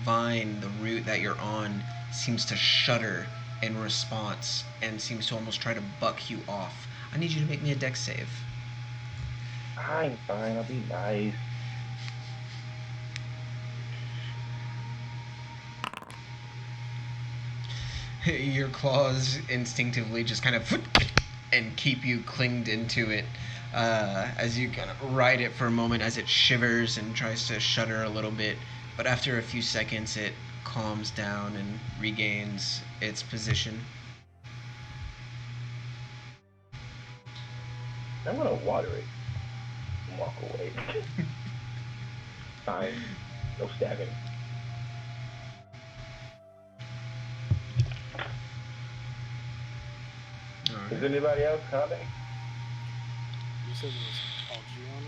vine, the root that you're on, seems to shudder in response and seems to almost try to buck you off. I need you to make me a dex save. I'm fine, I'll be nice. Your claws instinctively just kind of and keep you clinged into it as you kind of ride it for a moment as it shivers and tries to shudder a little bit. But after a few seconds, it calms down and regains its position. I'm gonna water it and walk away. Fine, no stabbing. All Is right. anybody else coming? You said there was algae on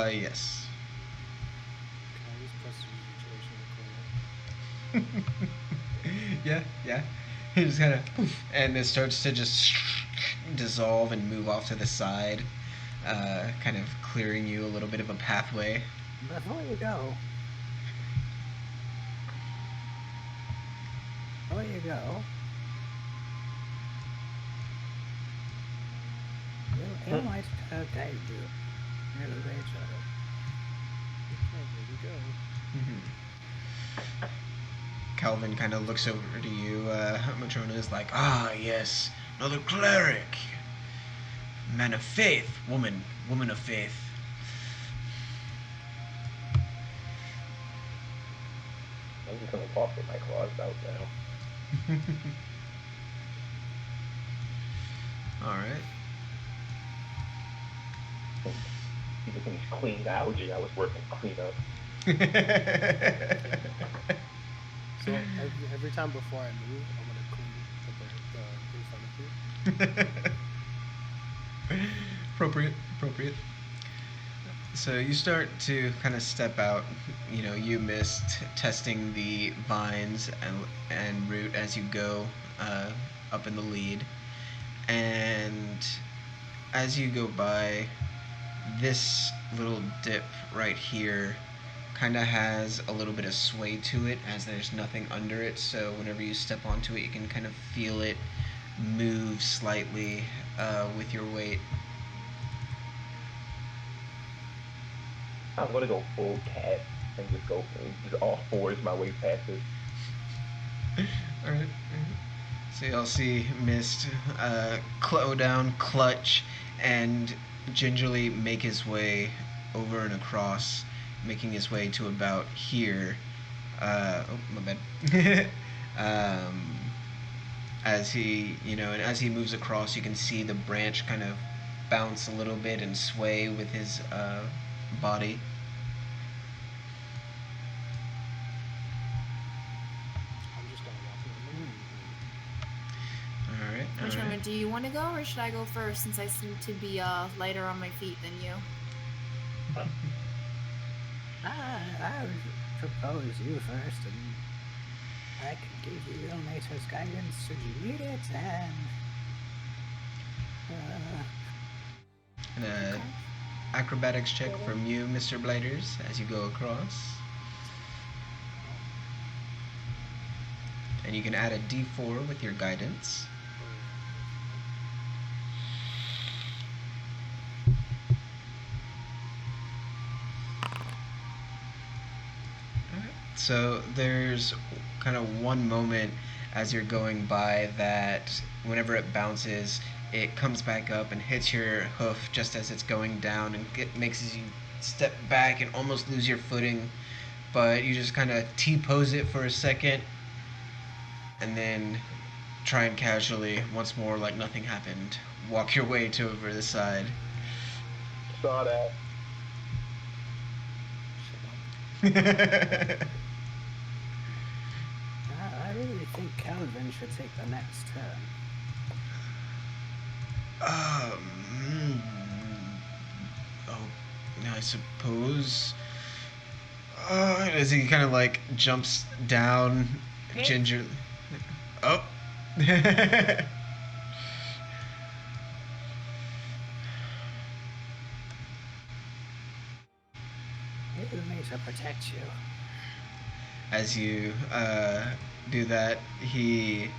it? Yes. Can I use prestidigitation to clear it? Yeah. It just kind of poof, and it starts to just dissolve and move off to the side, kind of clearing you a little bit of a pathway. Before you go, you might guide you near the edge of it. Okay, here we go. Calvin kind of looks over to you. Matrona is like, ah, yes, another cleric. Man of faith, woman of faith. I'm just gonna walk with my claws out now. All right. People can clean the algae I was working to clean up. So every time before I move, I'm gonna clean the in front of you. Appropriate. So you start to kind of step out. You know, you missed testing the vines and root as you go up in the lead. And as you go by, this little dip right here kind of has a little bit of sway to it as there's nothing under it, so whenever you step onto it you can kind of feel it move slightly with your weight. I'm gonna go full cat and just go just all fours my way past it. Alright. So y'all see Mist slow down, clutch, and gingerly make his way over and across, making his way to about here. Oh, my bad. As he, and as he moves across, you can see the branch kind of bounce a little bit and sway with his body. I'm just gonna walk in the Alright. Whichever, do you want to go or should I go first since I seem to be lighter on my feet than you? I would propose you first, and I can give you Ilmater's guidance should you need it, and And acrobatics check from you, Mr. Blighters, as you go across. And you can add a d4 with your guidance. So there's kind of one moment as you're going by that whenever it bounces, it comes back up and hits your hoof just as it's going down, and it makes you step back and almost lose your footing. But you just kind of T-pose it for a second and then try and casually, once more like nothing happened, walk your way to over the side. Saw that. I really think Calvin should take the next turn. I suppose. As he kind of like jumps down, Okay. gingerly. Oh. Ilmater protect you. As you do that, he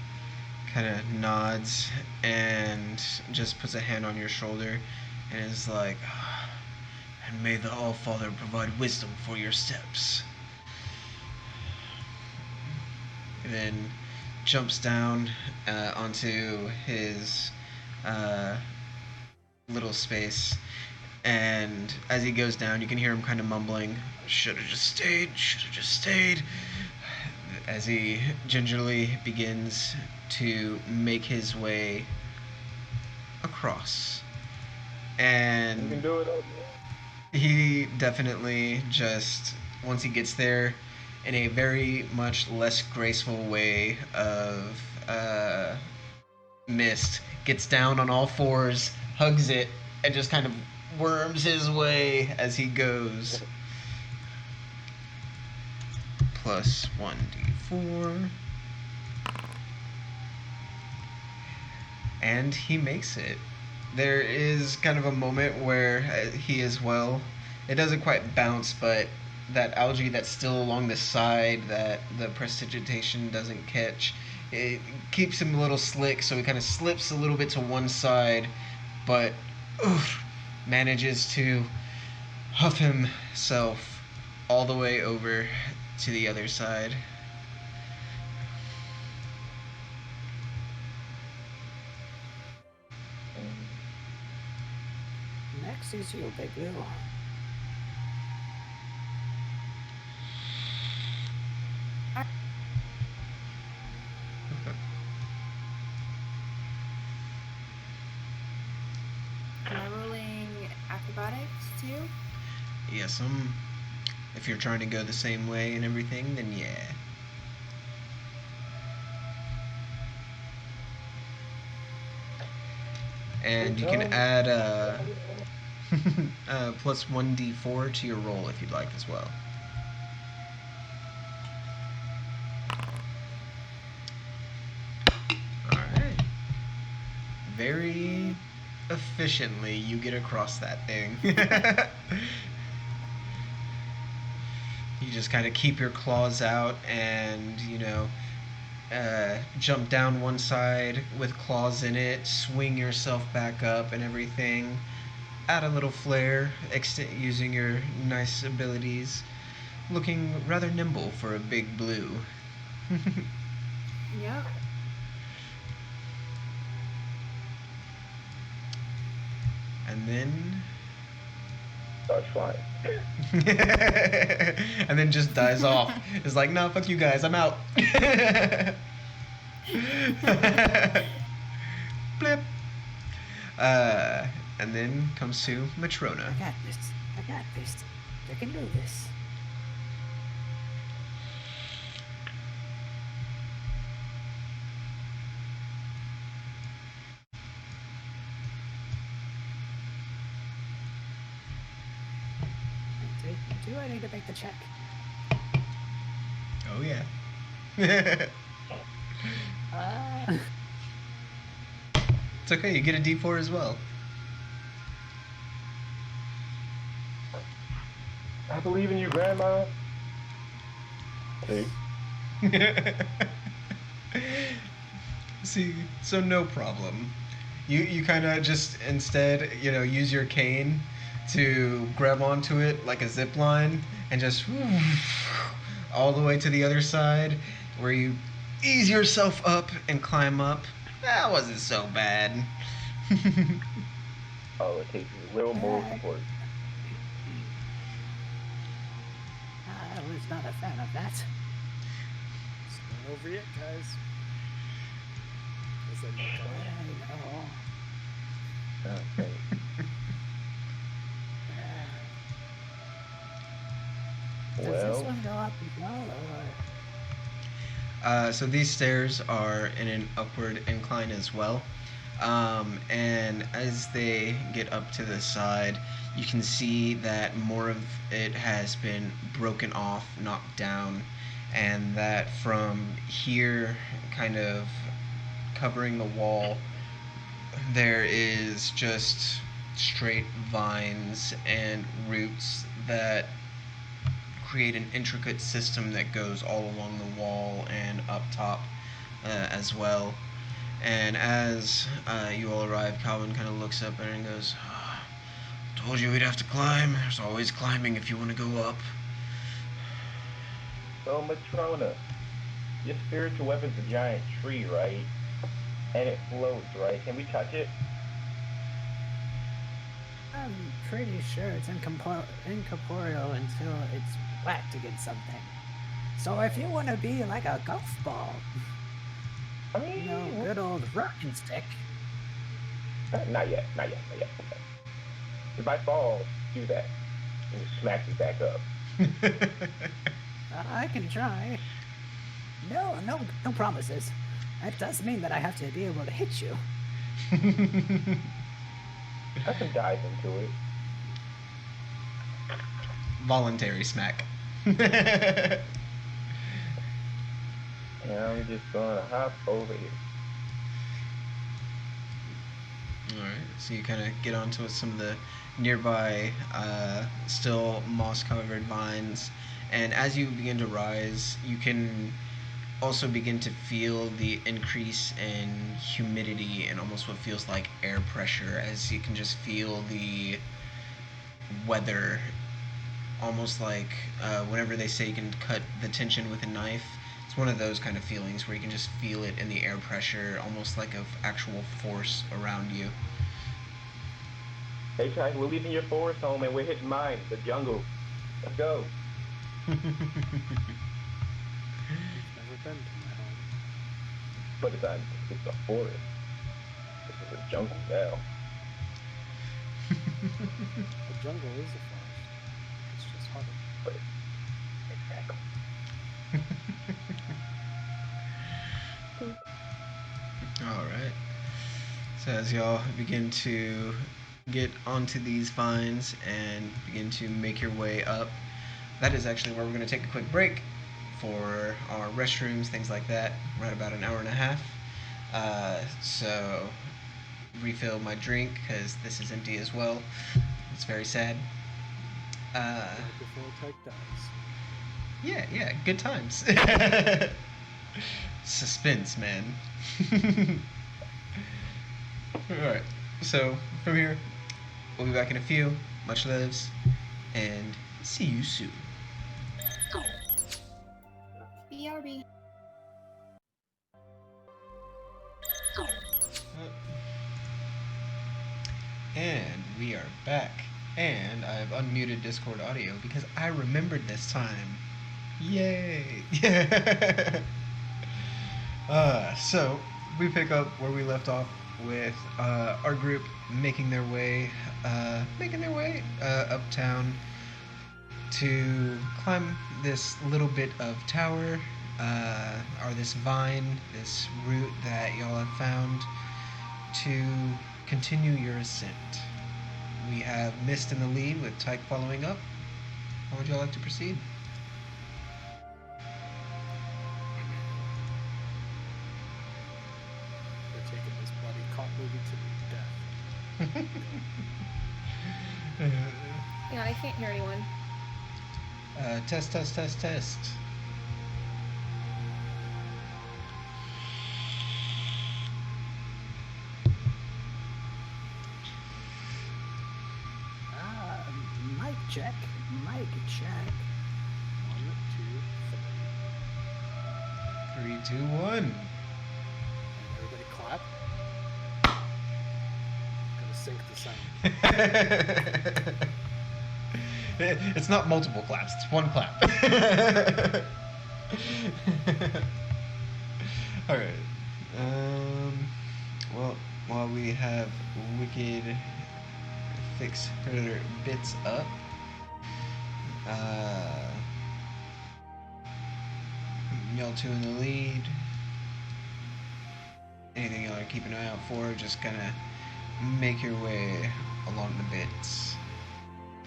kind of nods and just puts a hand on your shoulder and is like, and may the All-Father provide wisdom for your steps. And then jumps down onto his little space, and as he goes down you can hear him kind of mumbling, should have just stayed, as he gingerly begins to make his way across. You can And do it. he definitely just, once he gets there, in a very much less graceful way of Mist, gets down on all fours, hugs it, and just kind of worms his way as he goes. Plus 1d4. And he makes it. There is kind of a moment where he as well, it doesn't quite bounce, but that algae that's still along the side that the prestidigitation doesn't catch, it keeps him a little slick, so he kind of slips a little bit to one side, but manages to huff himself all the way over to the other side. Next is you, Big Lou. Am I rolling acrobatics too? Yes, if you're trying to go the same way and everything, then yeah. And you can add plus 1d4 to your roll if you'd like as well. Alright. Very efficiently you get across that thing. You just kind of keep your claws out and, jump down one side with claws in it, swing yourself back up and everything. Add a little flair, using your nice abilities. Looking rather nimble for a big blue. Yep. And then... Starts flying. and then just dies off. It's like, nah, fuck you guys, I'm out. Blip. And then comes to Matrona. I got this. I got this. I can do this. Do I need to make the check? Oh, yeah. It's okay, you get a D4 as well. I believe in you, Grandma. See? See, so no problem. You kind of just instead, use your cane to grab onto it like a zip line and just all the way to the other side where you ease yourself up and climb up. That wasn't so bad. All it takes is a little more support. I was not a fan of that. It's not over yet, guys. Is that Okay. Does Well, this one go up as well, or? So these stairs are in an upward incline as well. And as they get up to the side, you can see that more of it has been broken off, knocked down, and that from here, kind of covering the wall, there is just straight vines and roots that create an intricate system that goes all along the wall and up top as well. And as you all arrive, Calvin kind of looks up and goes, "Told you we'd have to climb. There's always climbing if you want to go up." so Matrona, your spiritual weapon's a giant tree, right? And it floats, right? Can we touch it? I'm pretty sure it's incorporeal until it's whacked against something. So if you want to be like a golf ball, I mean, good old rocking stick. Not yet. If I fall, do that. And just smack me back up. I can try. No promises. That does mean that I have to be able to hit you. I can dive into it. Voluntary smack. And I'm just gonna hop over here. Alright, so you kind of get onto some of the nearby, still moss-covered vines, and as you begin to rise, you can also begin to feel the increase in humidity and almost what feels like air pressure, as you can just feel the weather, almost like whenever they say you can cut the tension with a knife. It's one of those kind of feelings where you can just feel it in the air pressure, almost like of actual force around you. Hey, guys, we're leaving your forest home and we're hitting mine, the jungle. Let's go. Never been to my home. But it's a forest. This is a jungle now. The jungle is a forest. It's just harder. But exactly. Alright. So as y'all begin to get onto these vines and begin to make your way up, that is actually where we're going to take a quick break for our restrooms, things like that. We're at about an hour and a half. So refill my drink because this is empty as well. It's very sad. Right before Tech dies. Yeah, good times. Suspense, man. Alright, so from here, we'll be back in a few. Much loves, and see you soon. BRB. And we are back. And I have unmuted Discord audio because I remembered this time. Yay! So we pick up where we left off with our group making their way uptown to climb this little bit of tower, or this vine, this root that y'all have found, to continue your ascent. We have Mist in the lead with Tyke following up. How would y'all like to proceed? We're taking this bloody cop movie to death. Yeah, I can't hear anyone. Test. Mic check. Mic check. 1, 2, 3. 3, 2, 1. Everybody clap. Gonna sync the sound. It's not multiple claps, it's one clap. Alright. Well, while we have Wicked fix her bits up, y'all two in the lead. Anything y'all are keeping an eye out for, just kind of make your way along the bits,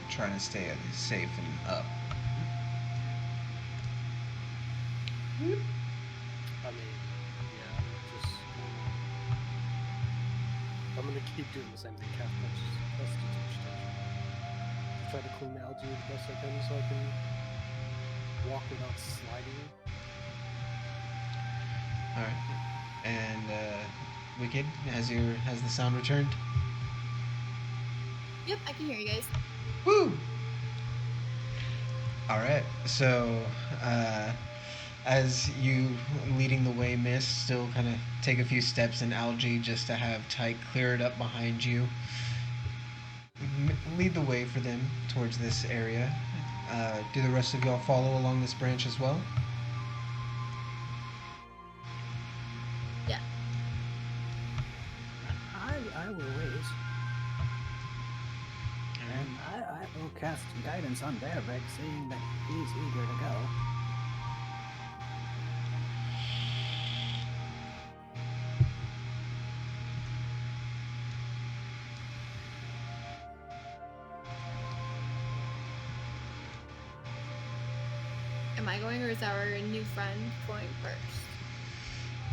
trying to stay safe and up. I mean, yeah, I'm gonna keep doing the same thing Cat does to teach station. Try to clean the algae as best I can so I can walk without sliding. Alright. And Wicked, has the sound returned? Yep, I can hear you guys. Woo! Alright, so as you leading the way, Mist, still kind of take a few steps in algae just to have Tyke clear it up behind you. Lead the way for them towards this area. Do the rest of y'all follow along this branch as well? Yeah. I will wait. And I will cast guidance on Bearbeck, seeing that he's eager to go. Am I going or is our new friend going first?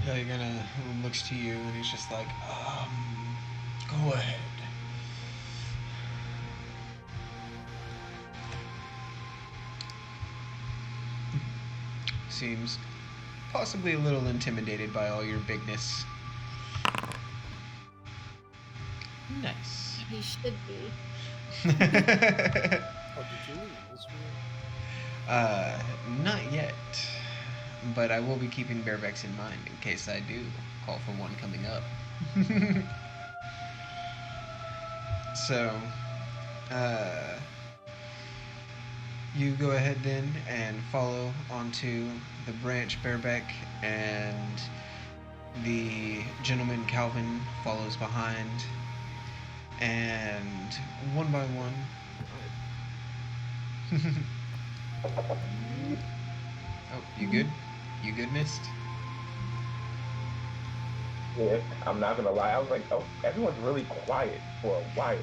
Yeah, he kind of looks to you and he's just like, go ahead. Seems possibly a little intimidated by all your bigness. Nice. He should be. Oh, did you leave this room? Not yet. But I will be keeping Bearbex in mind in case I do call for one coming up. So, you go ahead then and follow onto the branch, Bearbeck, and the gentleman Calvin follows behind. And one by one. Oh, you good? You good, Mist? Yeah, I'm not gonna lie. I was like, oh, everyone's really quiet for a while.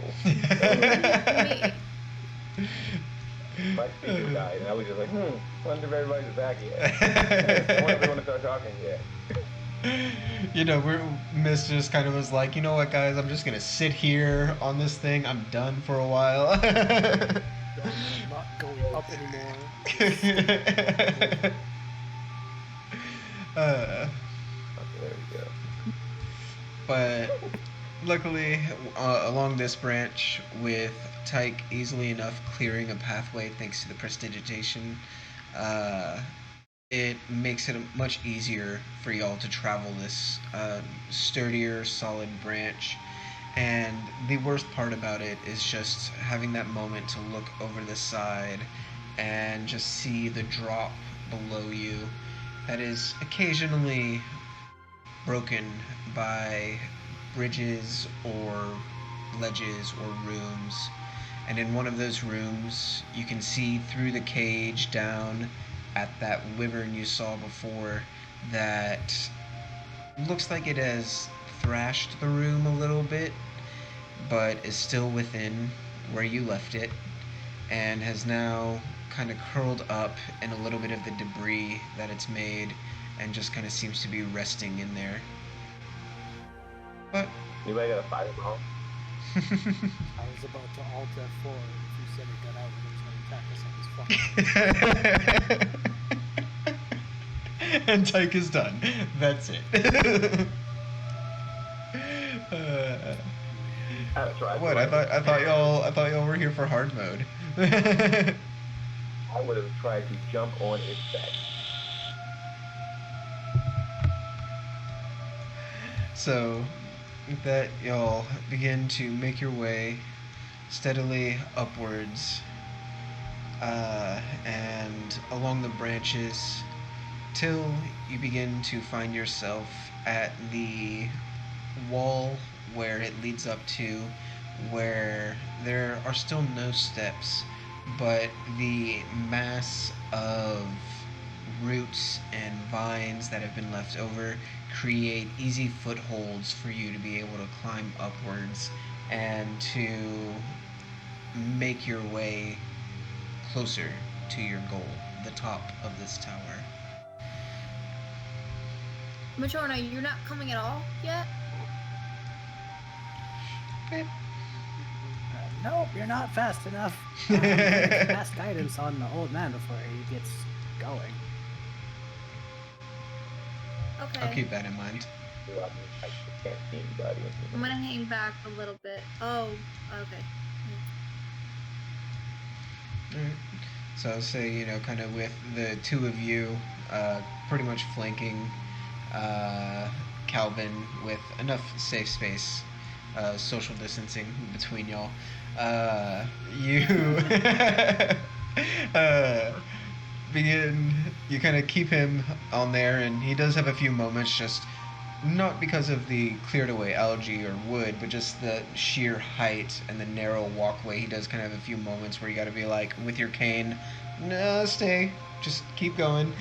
My speaker died, and I was just like, wonder if everybody's back yet. I wonder if they want to start talking yet. You know, Mist just kind of was like, you know what, guys, I'm just gonna sit here on this thing. I'm done for a while. I'm not going up anymore. Just stay uh, Okay, there we go. but luckily, along this branch, with Tyke easily enough clearing a pathway thanks to the prestidigitation, uh, it makes it much easier for y'all to travel this sturdier, solid branch. And the worst part about it is just having that moment to look over the side and just see the drop below you that is occasionally broken by bridges or ledges or rooms. And in one of those rooms, you can see through the cage down at that wyvern you saw before that looks like it has thrashed the room a little bit, but is still within where you left it, and has now kind of curled up in a little bit of the debris that it's made, and just kind of seems to be resting in there. But Anybody got a fireball? I was about to alt F4 if you said it got out and it was going to attack us on his fucking. and Tyke is done. That's it. I tried. What? I thought y'all were here for hard mode. I would have tried to jump on its back. So, with that, y'all begin to make your way steadily upwards, and along the branches, till you begin to find yourself at the wall where it leads up to, where there are still no steps, but the mass of roots and vines that have been left over create easy footholds for you to be able to climb upwards and to make your way closer to your goal, the top of this tower. Matrona, you're not coming at all yet? Nope, you're not fast enough. Cast guidance on the old man before he gets going. Okay. I'll keep that in mind. I can't see anybody. I'm gonna hang back a little bit. Oh, okay. Alright. So I'll say, kind of with the two of you pretty much flanking Calvin with enough safe space, social distancing between y'all, you you kind of keep him on there, and he does have a few moments, just not because of the cleared away algae or wood, but just the sheer height and the narrow walkway. He does kind of have a few moments where you got to be like, with your cane, no, stay, just keep going.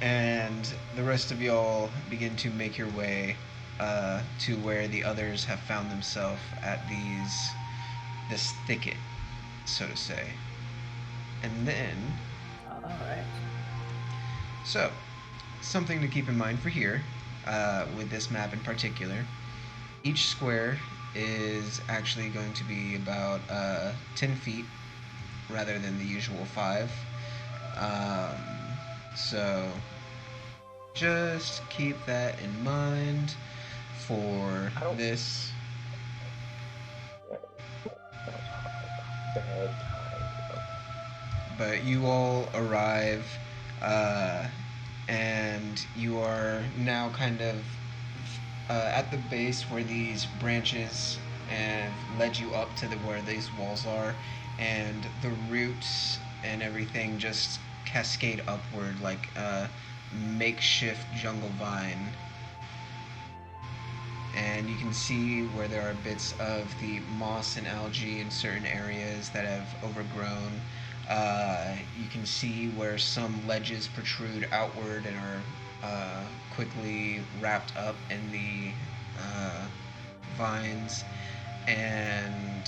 And the rest of y'all begin to make your way to where the others have found themselves at this thicket, so to say. And then, Alright. so, something to keep in mind for here, with this map in particular, each square is actually going to be about 10 feet rather than the usual 5. So just keep that in mind for this. But you all arrive, and you are now kind of at the base where these branches and led you up to where these walls are, and the roots and everything just cascade upward like a makeshift jungle vine. And you can see where there are bits of the moss and algae in certain areas that have overgrown. You can see where some ledges protrude outward and are quickly wrapped up in the vines. And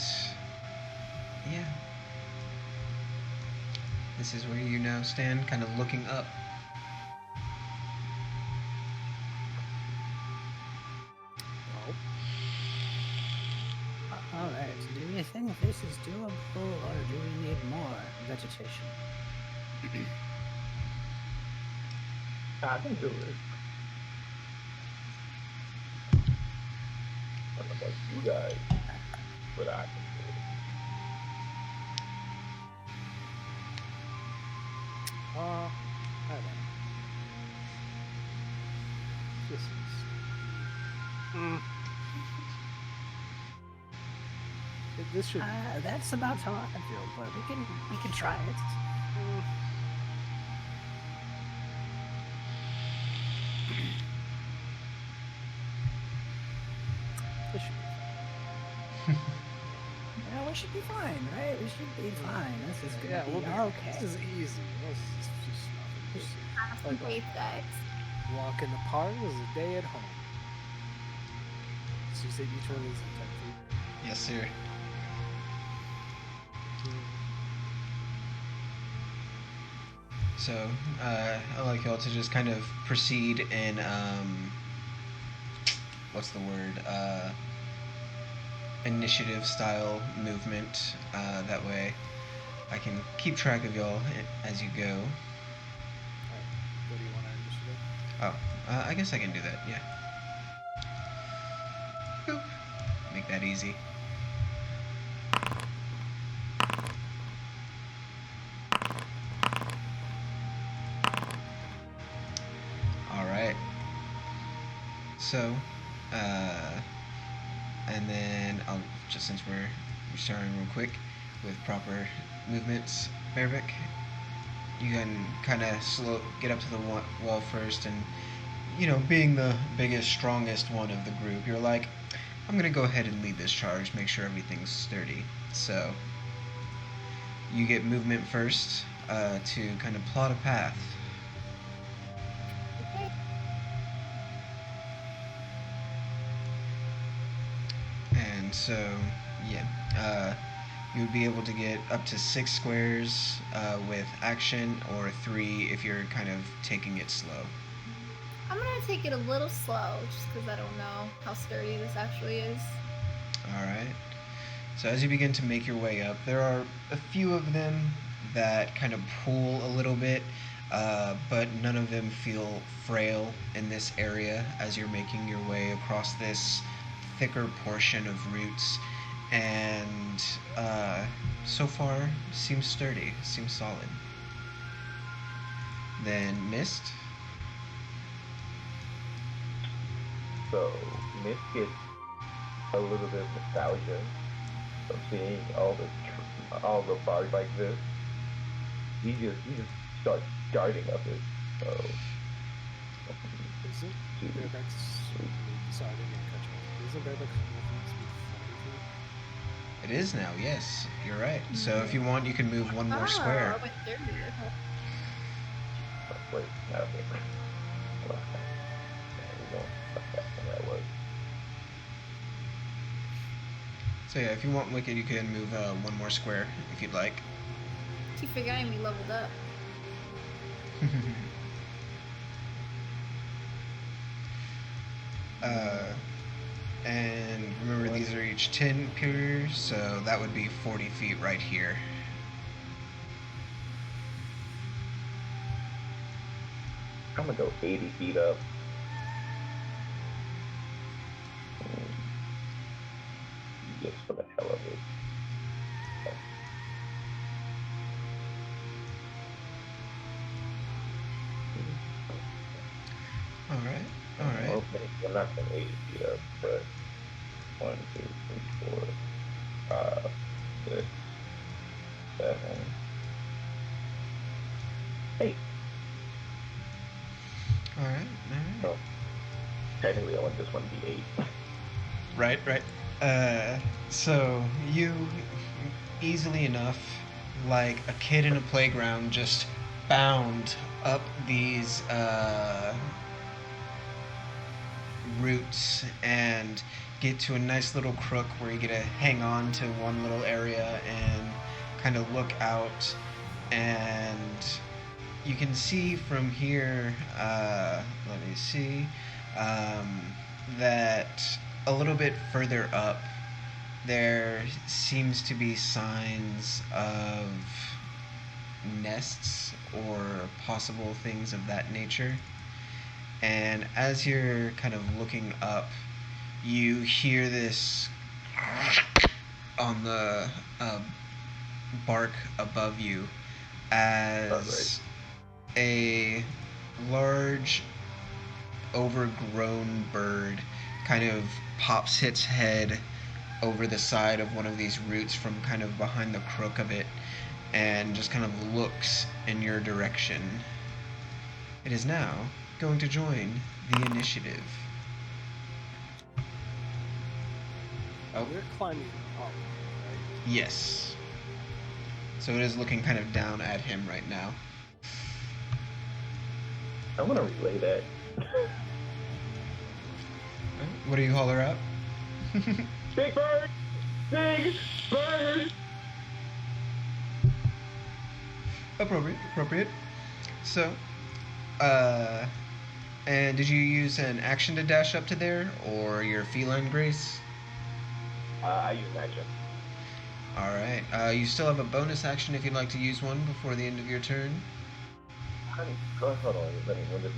yeah, this is where you now stand, kind of looking up. Alright, do we you think this is doable, or do we need more vegetation? I can do it. I don't know about you guys, but I can do it. I don't know. This is. This should. That's about how I feel, but we can try it. This should be. Yeah, we should be fine, right? We should be fine. This is gonna be okay. This is easy. This is just nothing. Just Have some brave guys. walk in the park is a day at home. So you say each one is 10 feet. Yes, sir. So, I'd like y'all to just kind of proceed in, what's the word? Initiative style movement. That way I can keep track of y'all as you go. Alright. What do you want to initiative? Oh, I guess I can do that, yeah. Boop. Make that easy. Alright. So, and then I'll just, since we're starting real quick with proper movements, Bearvik, you can kind of get up to the wall first, and being the biggest, strongest one of the group, you're like, I'm gonna go ahead and lead this charge, make sure everything's sturdy. So you get movement first to kind of plot a path. Okay. And so, yeah, you would be able to get up to 6 squares with action, or 3 if you're kind of taking it slow. I'm gonna take it a little slow, just because I don't know how sturdy this actually is. Alright. So as you begin to make your way up, there are a few of them that kind of pull a little bit, but none of them feel frail in this area as you're making your way across this thicker portion of roots, and so far seems sturdy, seems solid. Then Mist. So Miss gets a little bit of nostalgia from seeing all the bars like this. He just starts darting up it. So Isn't Bearback's. Sorry, I didn't mean to cut you off. Isn't Bearback's movement speed 40 feet? It is now, yes, you're right. So if you want, you can move one more square. I went 30. wait, not me. There we go. That's that was. So yeah, if you want Wicked, you can move one more square if you'd like. Keep forgetting we leveled up. And remember, these are each 10 pillars, so that would be 40 feet right here. I'm gonna go 80 feet up. Just for the hell of it. Alright. Okay, I'm not gonna 80 feet up, but 1, 2, 3, 4, 5, 6, 7, 8. Alright. So technically, I want this one to be 8. Right. So you easily enough, like a kid in a playground, just bound up these roots and get to a nice little crook where you get to hang on to one little area and kind of look out, and you can see from here, let me see, that a little bit further up there seems to be signs of nests or possible things of that nature. And as you're kind of looking up, you hear this on the bark above you as a large, overgrown bird kind of pops its head over the side of one of these roots from kind of behind the crook of it and just kind of looks in your direction. It is now going to join the initiative. Oh, We're climbing up, right? yes. So it is looking kind of down at him right now. I'm gonna relay that. What do you holler out? Big bird! Big bird! Appropriate. So, and did you use an action to dash up to there, or your feline grace? I use an action. Alright, you still have a bonus action if you'd like to use one before the end of your turn. Hold on, let me when this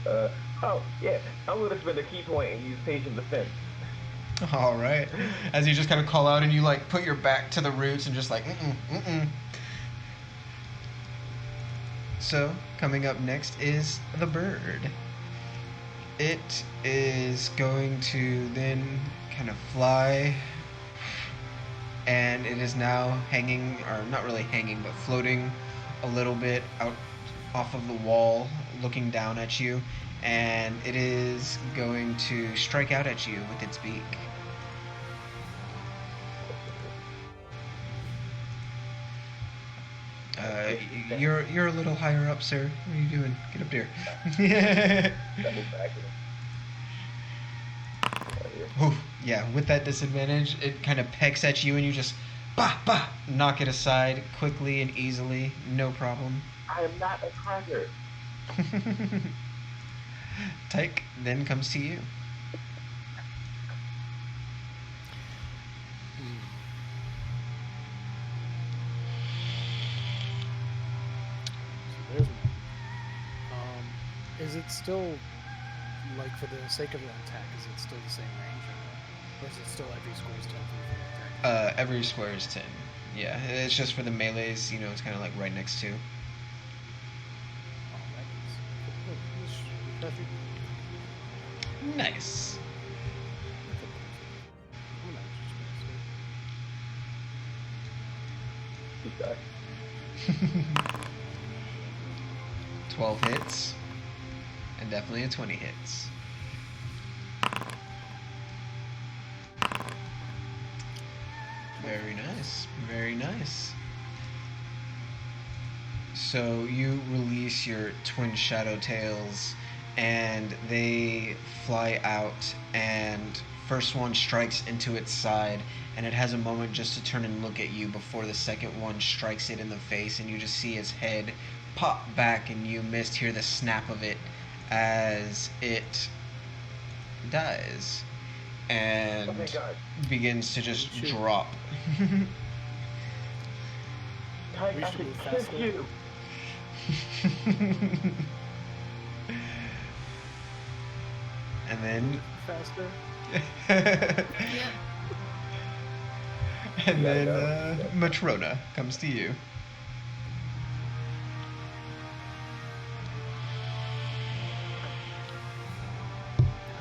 move. Oh, yeah, I'm gonna spend a key point and use patient defense. Alright. As you just kind of call out and you like put your back to the roots and just like, mm-mm. So, coming up next is the bird. It is going to then kind of fly, and it is now hanging, or not really hanging, but floating a little bit out off of the wall, looking down at you, and it is going to strike out at you with its beak. You're a little higher up, sir. What are you doing? Get up there. That move back. Oof, yeah, with that disadvantage, it kind of pecks at you and you just knock it aside quickly and easily, no problem. I am not a cracker. Tyke then comes to you. So there's one. Is it still, like, for the sake of an attack, is it still the same range, or is it still every square is 10 for the attack? Every square is 10. Yeah, it's just for the melees, you know, it's kind of like right next to. Oh, that is perfect. Nice. Keep going. 12 hits. And definitely a 20 hits. Very nice. Very nice. So you release your twin shadow tails and they fly out, and first one strikes into its side and it has a moment just to turn and look at you before the second one strikes it in the face, and you just see its head pop back and you missed hear the snap of it as it dies and Oh my God. begins to just Shoot. drop. Tyke, We I should can move kiss faster. you. And then Faster? Yeah. and Yeah, then no. Matrona comes to you.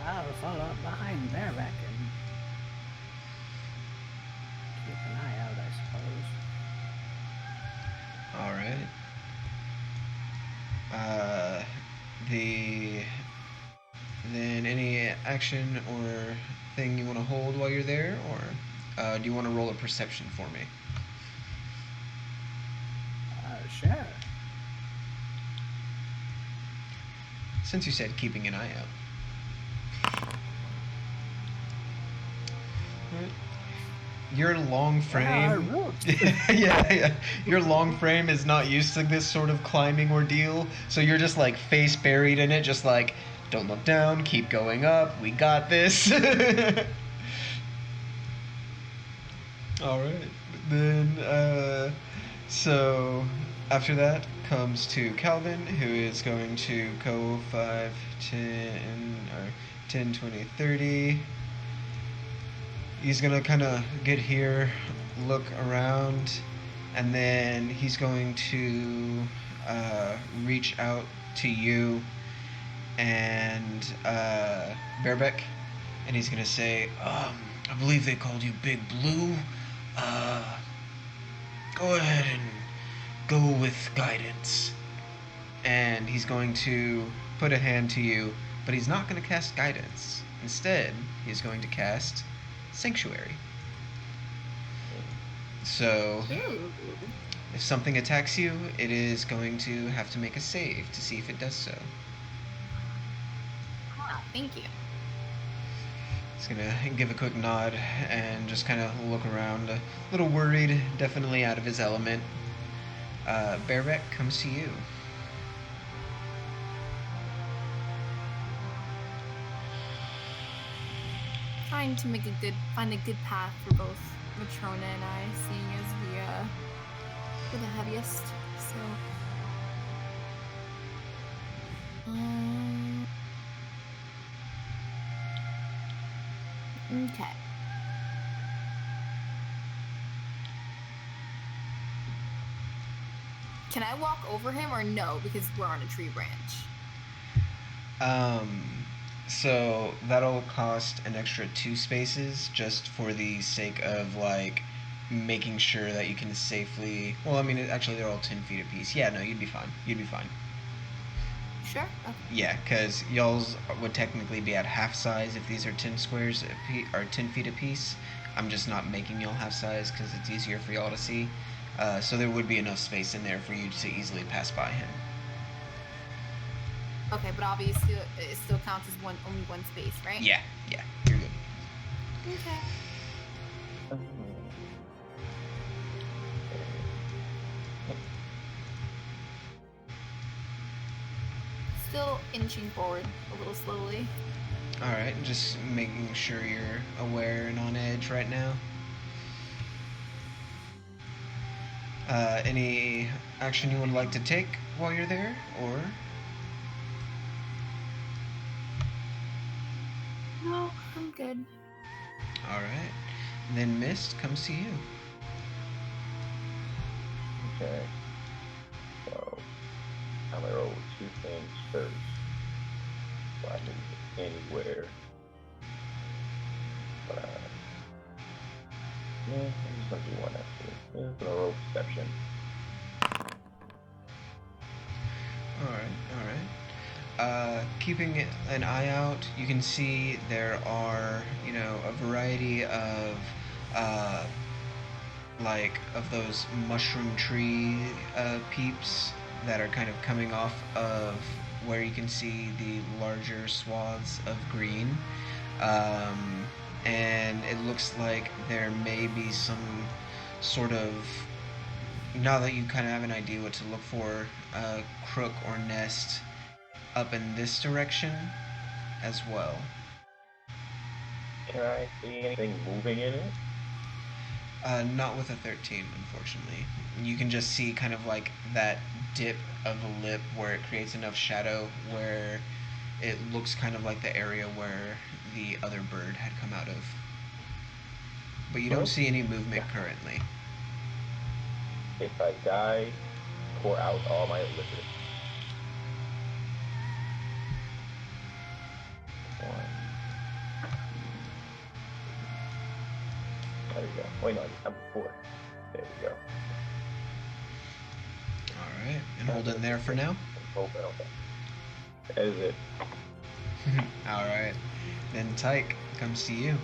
I'll follow up behind bareback and keep an eye out, I suppose. All right. Then any action or thing you want to hold while you're there, or do you want to roll a perception for me? Sure. Since you said keeping an eye out. Right. Your long frame. Yeah. Your long frame is not used to this sort of climbing ordeal, so you're just like face buried in it, just like, don't look down, keep going up, we got this. All right. Then, so after that comes to Calvin, who is going to go 5, 10, or 10, 20, 30. He's going to kind of get here, look around, and then he's going to reach out to you and Barebeck, and he's going to say, I believe they called you Big Blue. Go ahead and go with guidance. And he's going to put a hand to you, but he's not going to cast guidance. Instead, he's going to cast Sanctuary. So, Ooh. if something attacks you, it is going to have to make a save to see if it does so. Ah, thank you. He's gonna give a quick nod and just kind of look around, a little worried, definitely out of his element. Bareback comes to you. Trying to find a good path for both Matrona and I, seeing as we're the heaviest. So, okay. Can I walk over him or no? Because we're on a tree branch. So that'll cost an extra 2 spaces just for the sake of like making sure that you can safely. Well, I mean, actually, they're all 10 feet apiece. Yeah, no, you'd be fine. You'd be fine. Sure. Okay. Yeah, because y'all's would technically be at half size if these are 10 squares or 10 feet apiece. I'm just not making y'all half size because it's easier for y'all to see. So there would be enough space in there for you to easily pass by him. Okay, but obviously it still counts as only one space, right? Yeah, you're good. Okay. Still inching forward a little slowly. Alright, just making sure you're aware and on edge right now. Any action you would like to take while you're there, or? No, I'm good. Alright. Then Mist comes to you. Okay. So, I'm gonna roll 2 things first. So I can get anywhere. But, yeah, I'm just gonna do one actually. I'm gonna roll perception. Alright. Keeping an eye out, you can see there are, a variety of, of those mushroom tree peeps that are kind of coming off of where you can see the larger swaths of green. And it looks like there may be some sort of, now that you kind of have an idea what to look for, a crook or nest up in this direction as well. Can I see anything moving in it? Not with a 13, unfortunately. You can just see kind of like that dip of a lip where it creates enough shadow where it looks kind of like the area where the other bird had come out of. But you don't see any movement currently. If I die, pour out all my liquid. 1. There we go. Wait, no, I'm 4. There we go. Alright, and hold it there for now. Okay. That is it. Alright, then Tyke comes to you.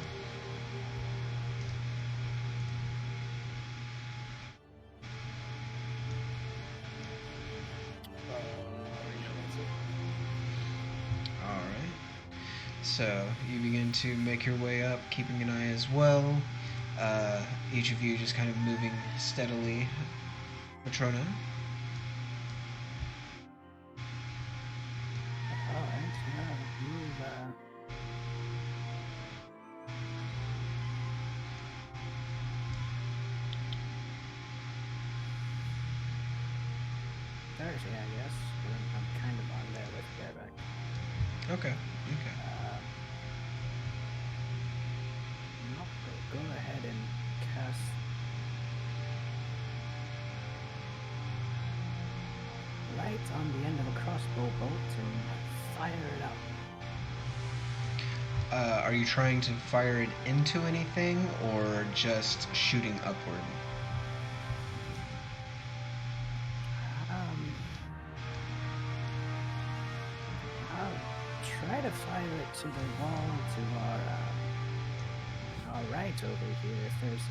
Alright, so you begin to make your way up, keeping an eye as well. Each of you just kind of moving steadily. Matrona? Alright, yeah, move, actually, I guess. But I'm kind of on there with Bareback. Okay. I'll go ahead and cast light on the end of a crossbow bolt and fire it up. Are you trying to fire it into anything or just shooting upward? I'll try to fire it to the wall to our right over here. If there's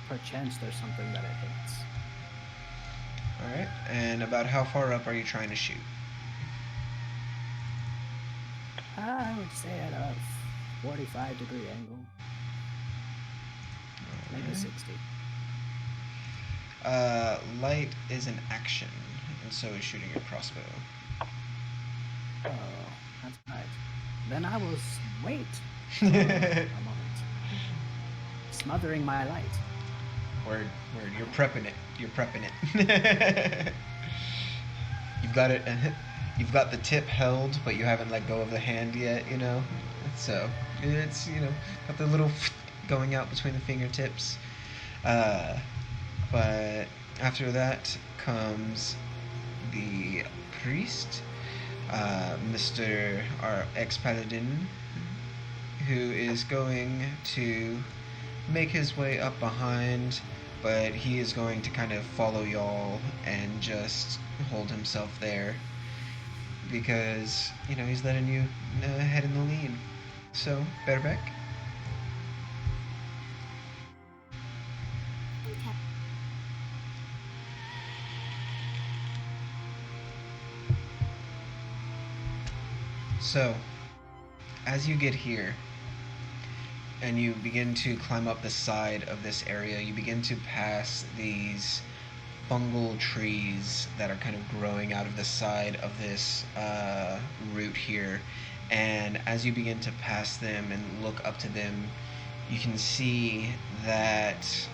perchance there's something that it hits. All right. And about how far up are you trying to shoot? I would say at a 45-degree angle. Maybe 60. Light is an action, and so is shooting your crossbow. Oh, that's right. Then I will wait for a moment. Smothering my light. Word. You're prepping it. You've got it. You've got the tip held, but you haven't let go of the hand yet. So it's got the little going out between the fingertips. But after that comes the priest, Mr. our ex-paladin, who is going to make his way up behind, but he is going to kind of follow y'all and just hold himself there because he's letting you head in the lead. So, Bareback. Okay. So, as you get here and you begin to climb up the side of this area, you begin to pass these fungal trees that are kind of growing out of the side of this route here. And as you begin to pass them and look up to them, you can see that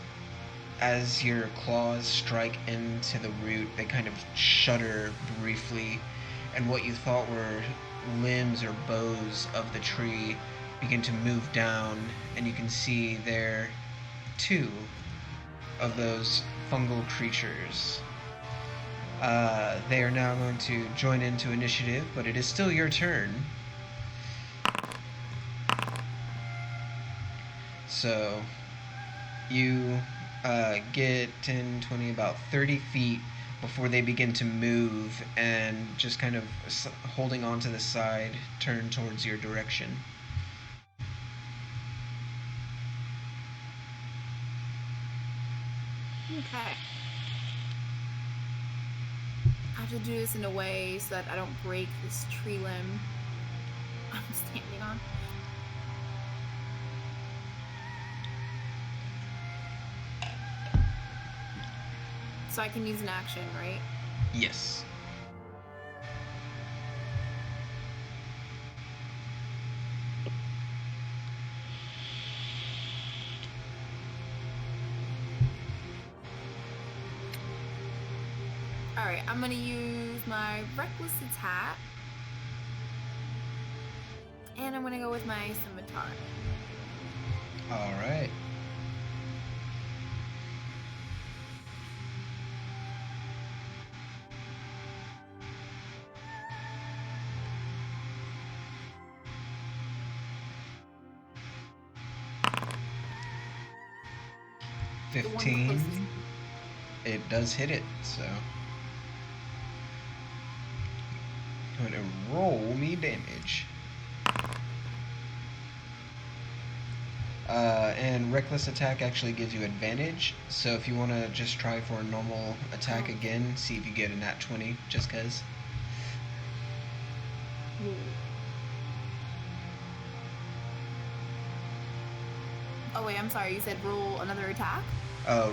as your claws strike into the root, they kind of shudder briefly, and what you thought were limbs or boughs of the tree begin to move down, and you can see there 2 of those fungal creatures. They are now going to join into initiative, but it is still your turn. So you get 10, 20, about 30 feet before they begin to move and just kind of holding on to the side, turn towards your direction. Okay. I have to do this in a way so that I don't break this tree limb I'm standing on. So I can use an action, right? Yes. Alright, I'm gonna use my reckless attack. And I'm gonna go with my scimitar. Alright. The one 15. closest. It does hit it, so I'm gonna roll me damage. And reckless attack actually gives you advantage, so if you want to just try for a normal attack again, see if you get a nat 20, just cause. Oh wait, I'm sorry, you said roll another attack?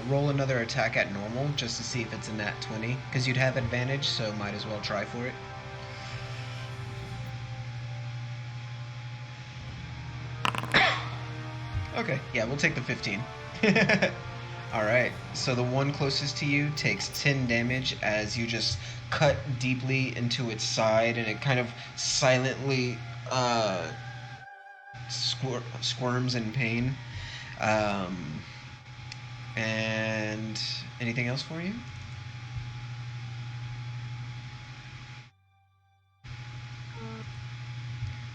Roll another attack at normal, just to see if it's a nat 20, because you'd have advantage, so might as well try for it. Okay, yeah, we'll take the 15. Alright, so the one closest to you takes 10 damage as you just cut deeply into its side, and it kind of silently squirms in pain. Um, and anything else for you?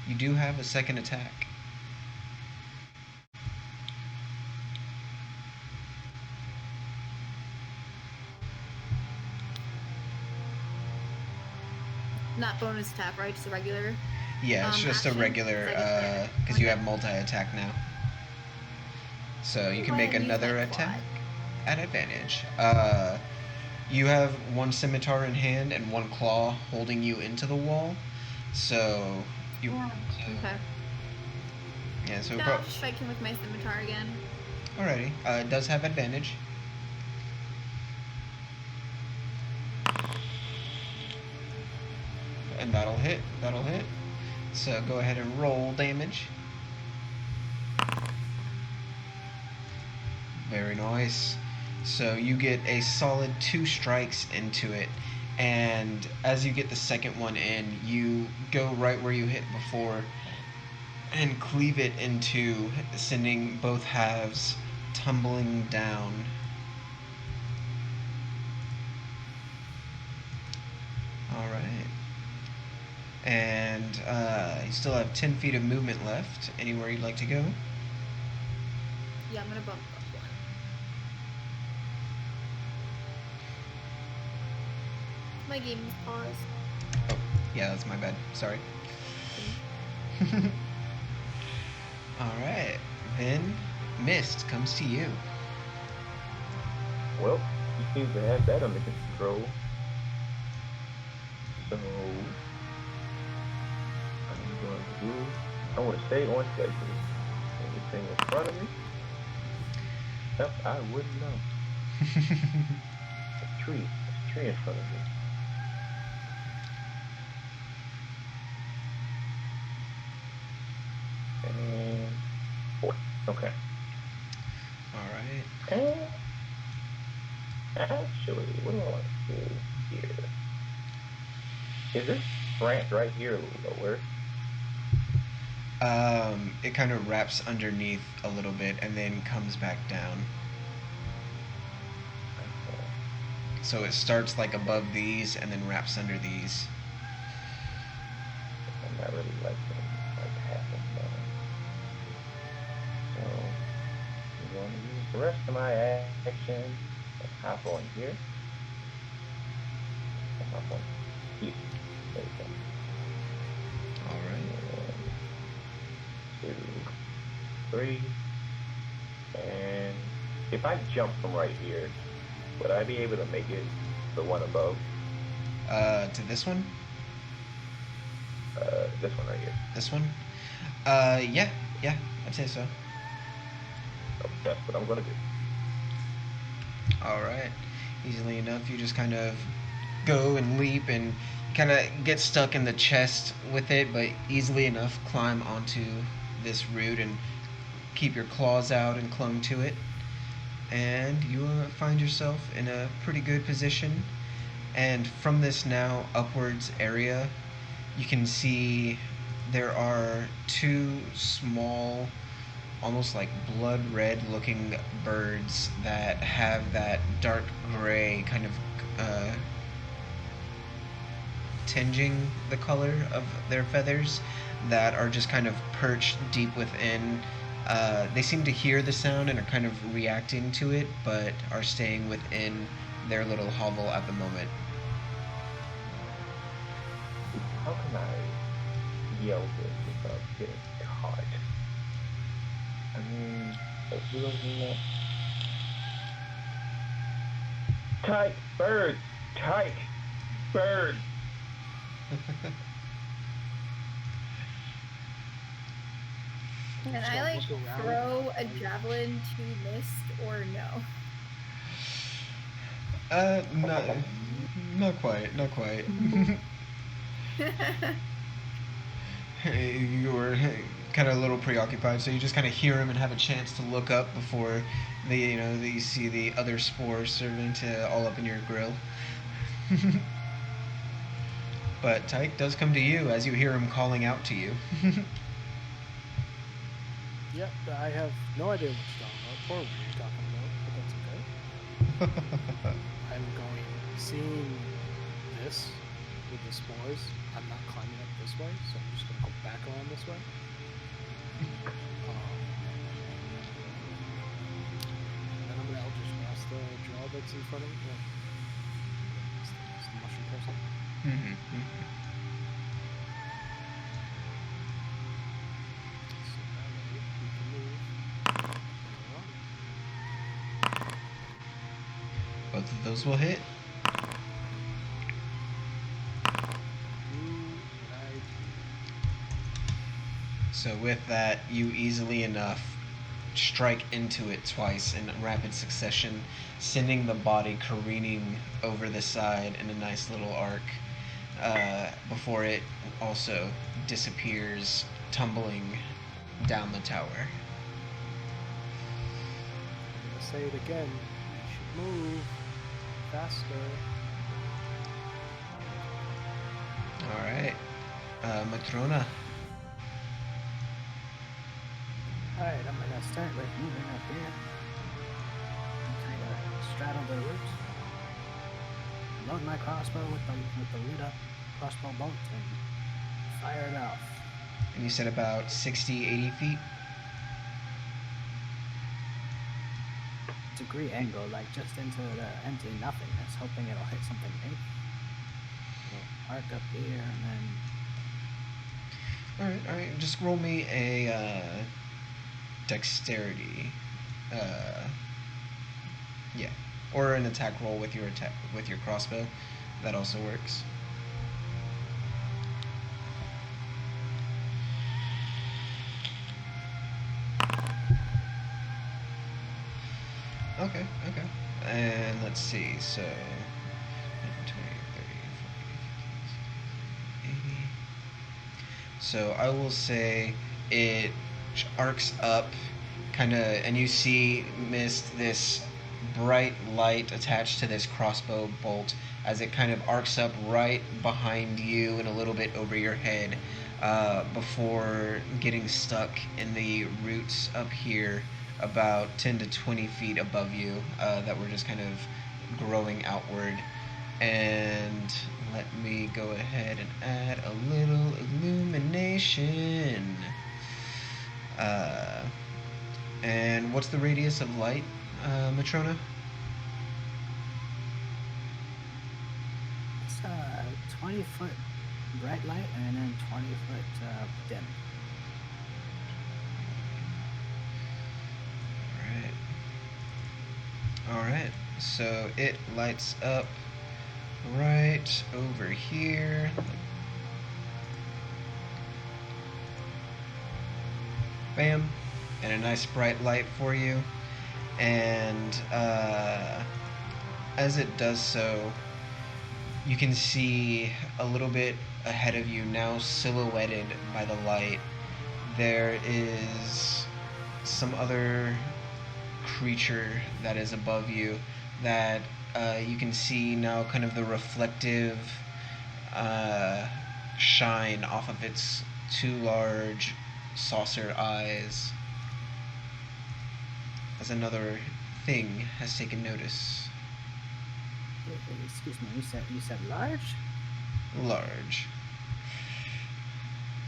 You do have a second attack. Not bonus attack, right? Just a regular. Yeah, it's just action? a regular, because you have multi-attack now. So you Go can ahead make and use another my attack quad. at advantage. You have one scimitar in hand and one claw holding you into the wall. So you, Okay. yeah. So No, I'll just strike him with my scimitar again. alrighty, it does have advantage. And that'll hit. That'll hit. So go ahead and roll damage. Very nice. So you get a solid 2 strikes into it, and as you get the second one in, you go right where you hit before and cleave it into, sending both halves tumbling down. Alright. And you still have 10 feet of movement left. Anywhere you'd like to go? Yeah, I'm gonna bump up one. My game is paused. Oh, yeah, that's my bad. Sorry. Alright. Then, Mist comes to you. Well, he seems to have that under control. So, I'm going to do, I want to stay on schedule. Anything in front of me? Yep, I wouldn't know. A tree in front of me. And 4. Okay. Alright. And actually, what do I want to do here? Is this branch right here a little lower? It kind of wraps underneath a little bit and then comes back down. Okay. So it starts like above these and then wraps under these. I'm not really liking like half of that. So I'm going to use the rest of my action and hop on here. And hop on here. There we go. Alright. 1, 2, 3. And if I jump from right here, would I be able to make it the one above? To this one? This one right here. This one? Yeah, I'd say so. So that's what I'm going to do. Alright. Easily enough, you just kind of go and leap and kind of get stuck in the chest with it, but easily enough climb onto this root and keep your claws out and clung to it. And you find yourself in a pretty good position. And from this now upwards area, you can see there are 2 small, almost like blood red looking birds that have that dark gray kind of tinging the color of their feathers that are just kind of perched deep within. They seem to hear the sound and are kind of reacting to it, but are staying within their little hovel at the moment. How can I yell this without getting caught? I mean, if we don't do that. Tight birds! Tight birds! Can Just I gotta like look around. throw a javelin to Mist or no? Not quite. You were kind of a little preoccupied, so you just kind of hear him and have a chance to look up before you see the other spores serving to all up in your grill. But Tyke does come to you as you hear him calling out to you. Yep, I have no idea what you're talking about, or what you're talking about, but that's okay. I'm going, seeing this with the spores, I'm not climbing up this way, so I'm just going to go back around this way. And I'm going to Eldritch Blast the draw that's in front of me. Yeah. It's the mushroom person. So that way we can move. Both of those will hit. So with that, you easily enough strike into it twice in rapid succession, sending the body careening over the side in a nice little arc, before it also disappears, tumbling down the tower. I'm going to say it again. You should move faster. Alright. Matrona. Alright, I'm gonna start with moving up here. Kind of straddle the roots. Load my crossbow with the lit up crossbow bolt and fire it off. And you said about 60, 80 feet? Degree angle, like just into the empty nothingness, hoping it'll hit something big. It'll arc up here and then. Alright. Just roll me a dexterity. Yeah. Or an attack roll with your crossbow. That also works. Okay. And let's see, so 20, 30, 40, 50, 60, 80. So I will say it arcs up, and you see, Mist, this bright light attached to this crossbow bolt as it kind of arcs up right behind you and a little bit over your head, before getting stuck in the roots up here about 10 to 20 feet above you, that were just kind of growing outward. And let me go ahead and add a little illumination. And what's the radius of light, Matrona? It's 20-foot bright light and then 20-foot dim. Alright, so it lights up right over here. Bam. And a nice bright light for you. And as it does so, you can see a little bit ahead of you, now silhouetted by the light, there is some other creature that is above you that you can see now kind of the reflective shine off of its two large saucer eyes, as another thing has taken notice. Excuse me, you said large? Large.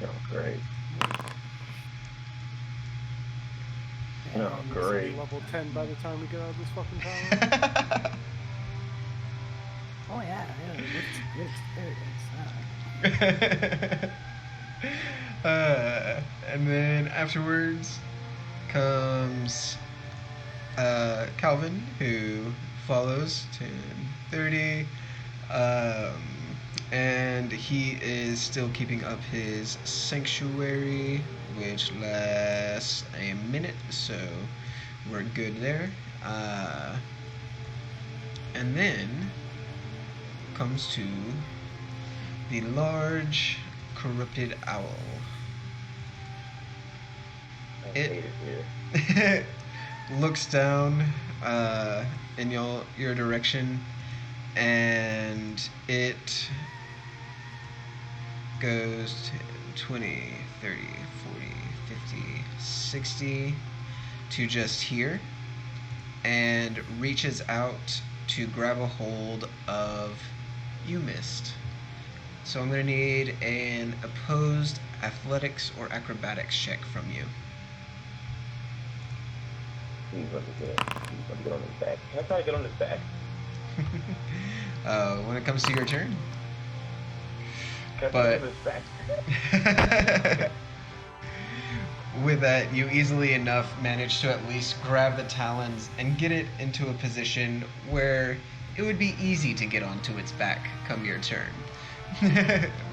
Oh, great. Oh, And it's great. level 10 by the time we get out of this fucking tower. Oh yeah, good experience. And then afterwards comes Calvin, who follows 10, 30, and he is still keeping up his sanctuary, which lasts a minute, so we're good there. And then comes to the large corrupted owl. hate It it here. looks down in your direction, and it goes 20, 30, 40, 50, 60 to just here, and reaches out to grab a hold of you, Mist. So I'm going to need an opposed athletics or acrobatics check from you. He's gonna get on his back. Can I try to get on his back? When it comes to your turn. Can I try to get on his back? With that, you easily enough manage to at least grab the talons and get it into a position where it would be easy to get onto its back come your turn.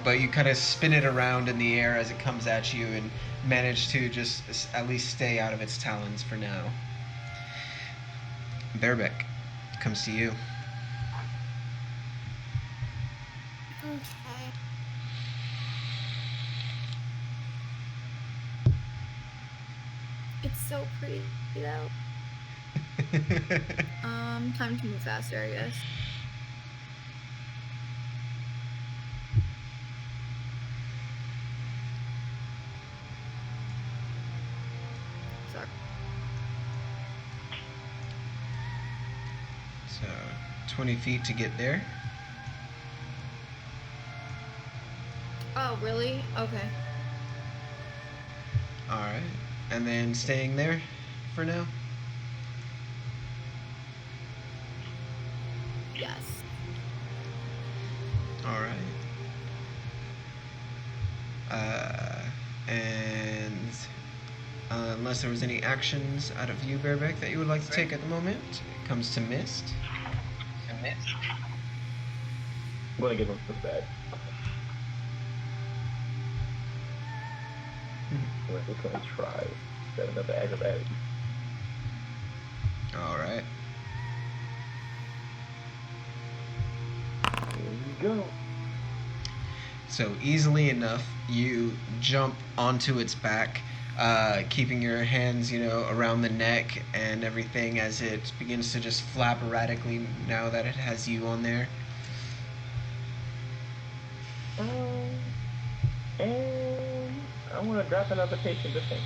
But you kind of spin it around in the air as it comes at you and manage to just at least stay out of its talons for now. Bareback comes to you. Okay. It's so pretty though. Time to move faster, I guess. Sorry. So 20 feet to get there. Oh, really? Okay. Alright. And then staying there for now. Yes. Alright. And unless there was any actions out of you, Bareback, that you would like to take at the moment, it comes to Mist. I'm gonna give him his back. We're just gonna try. Got another acrobatic. Alright. Here we go. So easily enough, you jump onto its back, keeping your hands, around the neck and everything as it begins to just flap erratically now that it has you on there. And I want to drop another patient defense.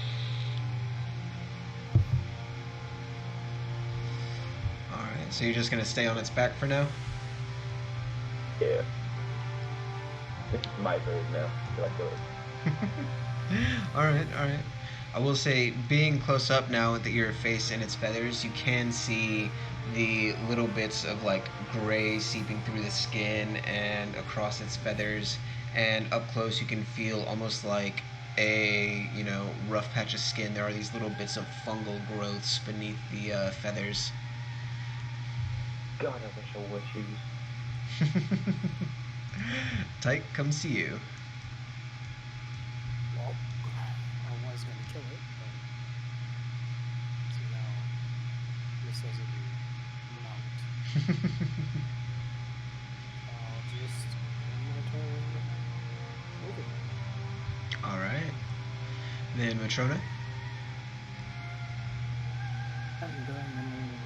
Alright, so you're just going to stay on its back for now? Yeah. This is my bird now. I feel like Alright. I will say, being close up now with your face and its feathers, you can see the little bits of gray seeping through the skin and across its feathers, and up close you can feel almost like a rough patch of skin. There are these little bits of fungal growths beneath the feathers. God, I wish I wore shoes. Tyke comes to you. Well, I was gonna kill it, but see now this doesn't mount. I'll just end my turn moving. Alright. Then Matrona. I'm going to move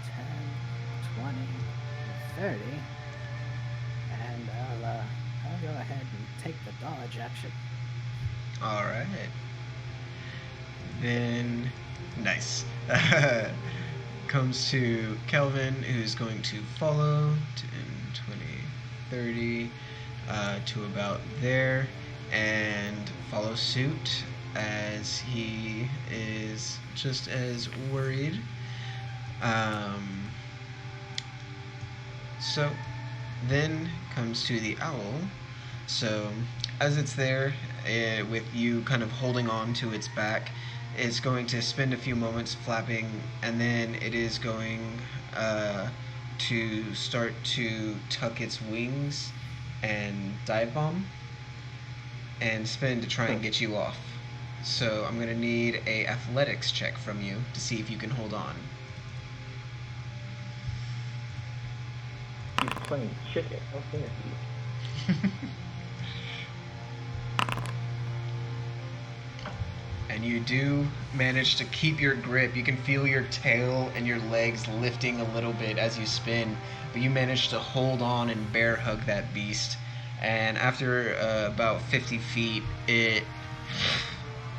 10, 20, 30, and I'll go ahead and take the dodge action. Alright. Then, nice. Comes to Kelvin, who's going to follow 10, 20, 30 to about there, and follow suit as he is just as worried. So then comes to the owl. So as it's there, with you kind of holding on to its back, it's going to spend a few moments flapping, and then it is going to start to tuck its wings and dive bomb and spin to try and get you off. So I'm going to need a athletics check from you to see if you can hold on. He's playing chicken. How dare you? and you do manage to keep your grip. You can feel your tail and your legs lifting a little bit as you spin, but you manage to hold on and bear hug that beast. And after about 50 feet, it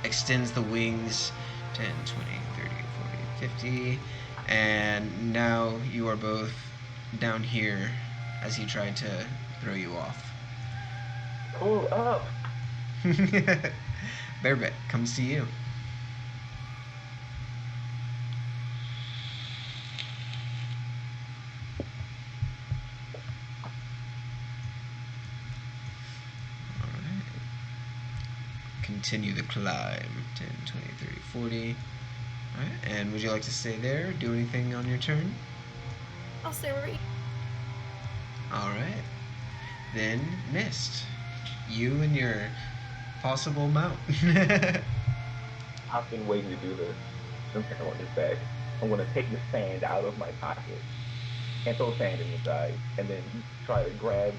extends the wings 10, 20, 30, 40, 50, and now you are both down here as he tried to throw you off. Pull up. Bearbat comes to you. Alright. Continue the climb. 10, 20, 30, 40. Alright, and would you like to stay there? Do anything on your turn? I'll stay where you. Alright. Then, Mist. You and your possible mount. I've been waiting to do this. Since I'm on his back, I'm gonna take the sand out of my pocket and throw sand in his eyes, and then try to grab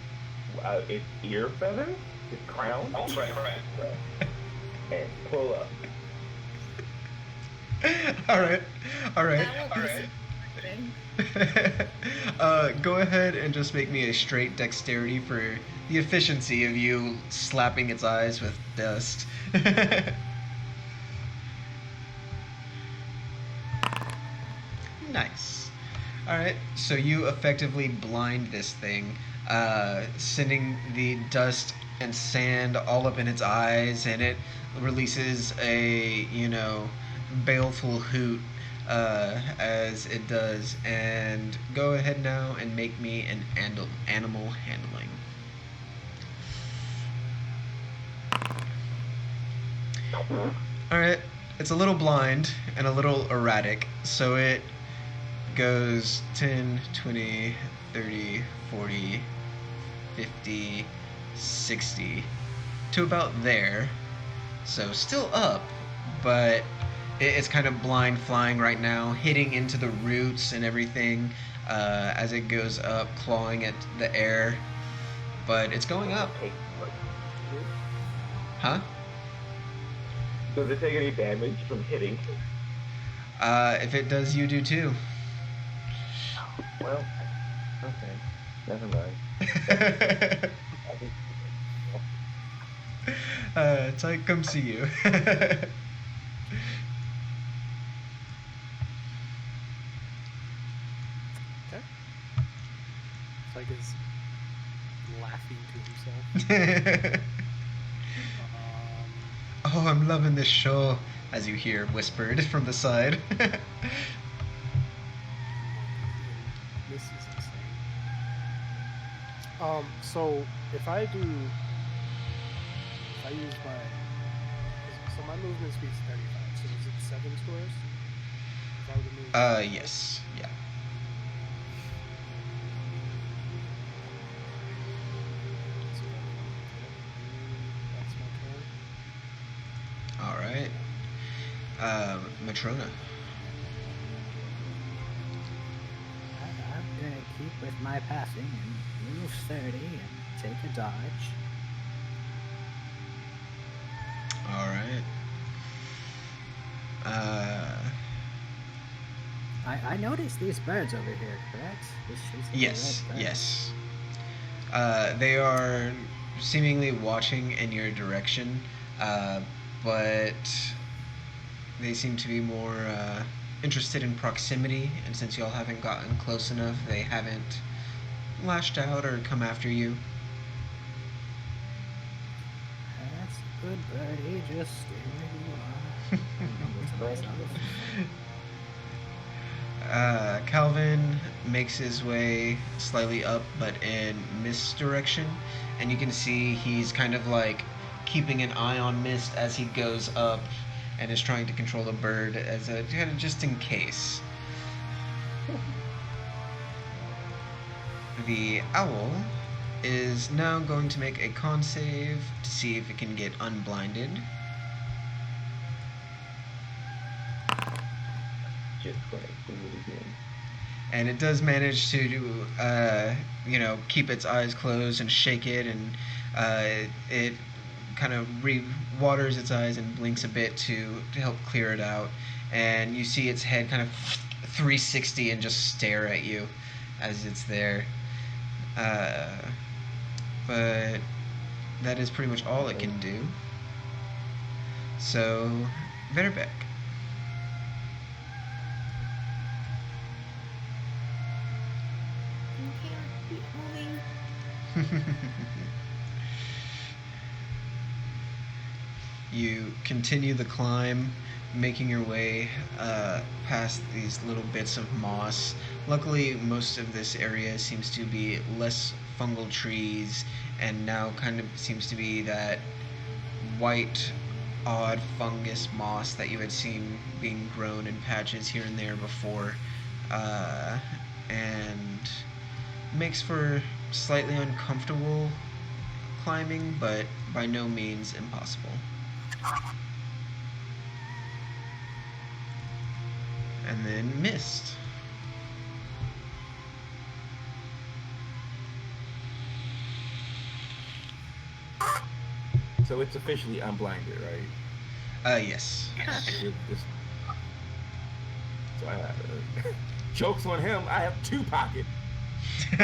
its ear feathers, its crown, and pull up. Alright. Alright. That won't be thing. Go ahead and just make me a straight dexterity for the efficiency of you slapping its eyes with dust. Nice. Alright, so you effectively blind this thing, sending the dust and sand all up in its eyes, and it releases a, baleful hoot as it does. And go ahead now and make me an animal handling. Alright, it's a little blind and a little erratic, so it goes 10, 20, 30, 40, 50, 60 to about there. So still up, but it's kind of blind flying right now, hitting into the roots and everything as it goes up, clawing at the air. But it's going up. Huh? Does it take any damage from hitting? If it does, you do too. Well, okay. Never mind. Tyke comes to you. Okay. Tyke is laughing to himself. Oh, I'm loving this show, as you hear whispered from the side. This is insane. So if I use so my movement speed is 35, so is it 7 squares? If I were to move Yes, yeah. So that's my turn. Alright. Matrona. I'm gonna keep with my passing and move 30 and take a dodge. Alright. I noticed these birds over here, correct? These Yes, red birds. yes. They are seemingly watching in your direction, but they seem to be more interested in proximity, and since y'all haven't gotten close enough, they haven't lashed out or come after you. That's a good birdie, just stay where you are. I remember to myself. Calvin makes his way slightly up, but in misdirection, and you can see he's kind of like keeping an eye on Mist as he goes up, and is trying to control the bird as a kind of just in case. The owl is now going to make a con save to see if it can get unblinded. Just gonna do it again. And it does manage to, keep its eyes closed and shake it, and it kind of waters its eyes and blinks a bit to help clear it out. And you see its head kind of 360 and just stare at you as it's there. But that is pretty much all it can do. So, Verbeck. Okay, let's keep moving. You continue the climb, making your way past these little bits of moss. Luckily, most of this area seems to be less fungal trees, and now kind of seems to be that white, odd fungus moss that you had seen being grown in patches here and there before, and makes for slightly uncomfortable climbing, but by no means impossible. And then mist. So it's officially unblinded, right? Yes. With this- So I have jokes on him. I have 2 pockets. Do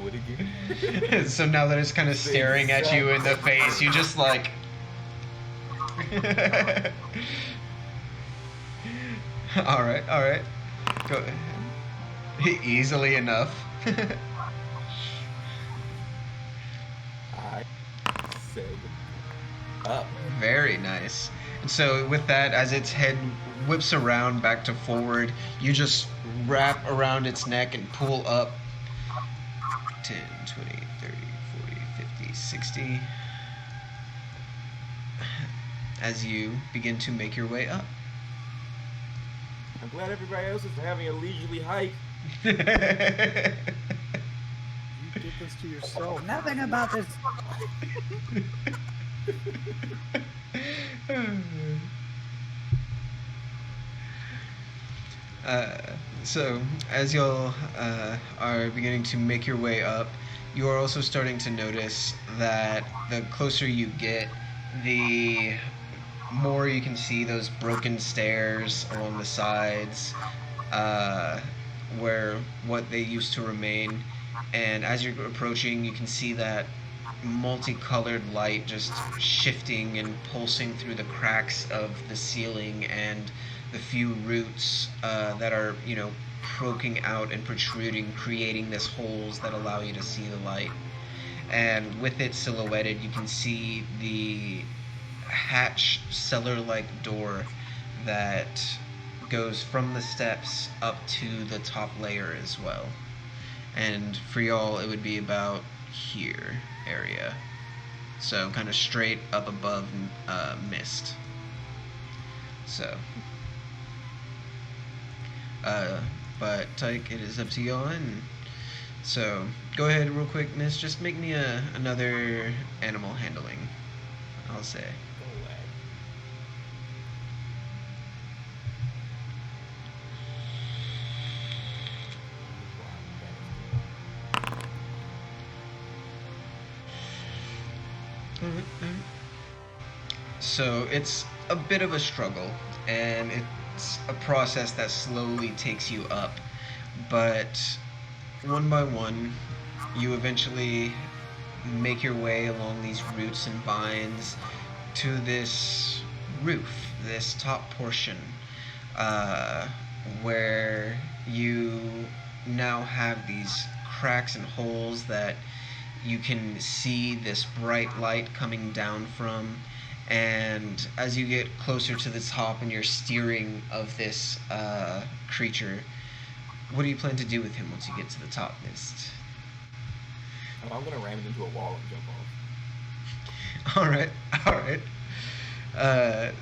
it again. So now that it's kind of staring at you in the face, you just like. All right. Go ahead. Easily enough. I said up. Very nice. And so with that, as its head whips around back to forward, you just wrap around its neck and pull up 10, 20, 30, 40, 50, 60 as you begin to make your way up. I'm glad everybody else is having a leisurely hike. You did this to yourself. Nothing about this. So, as y'all are beginning to make your way up, you are also starting to notice that the closer you get, the more you can see those broken stairs along the sides, where what they used to remain. And as you're approaching, you can see that multicolored light just shifting and pulsing through the cracks of the ceiling and the few roots that are, poking out and protruding, creating these holes that allow you to see the light. And with it silhouetted, you can see the hatch cellar-like door that goes from the steps up to the top layer as well. And for y'all, it would be about here area. So kind of straight up above mist. So, but Tyke, it is up to y'all. And so go ahead real quick, Miss. Just make me another animal handling, I'll say. Go away. So it's a bit of a struggle, and it's a process that slowly takes you up, but one by one, you eventually make your way along these roots and vines to this roof, this top portion, where you now have these cracks and holes that you can see this bright light coming down from. And as you get closer to the top and you're steering of this creature, what do you plan to do with him once you get to the top, Mist? Oh, I'm gonna ram it into a wall and jump off. Alright.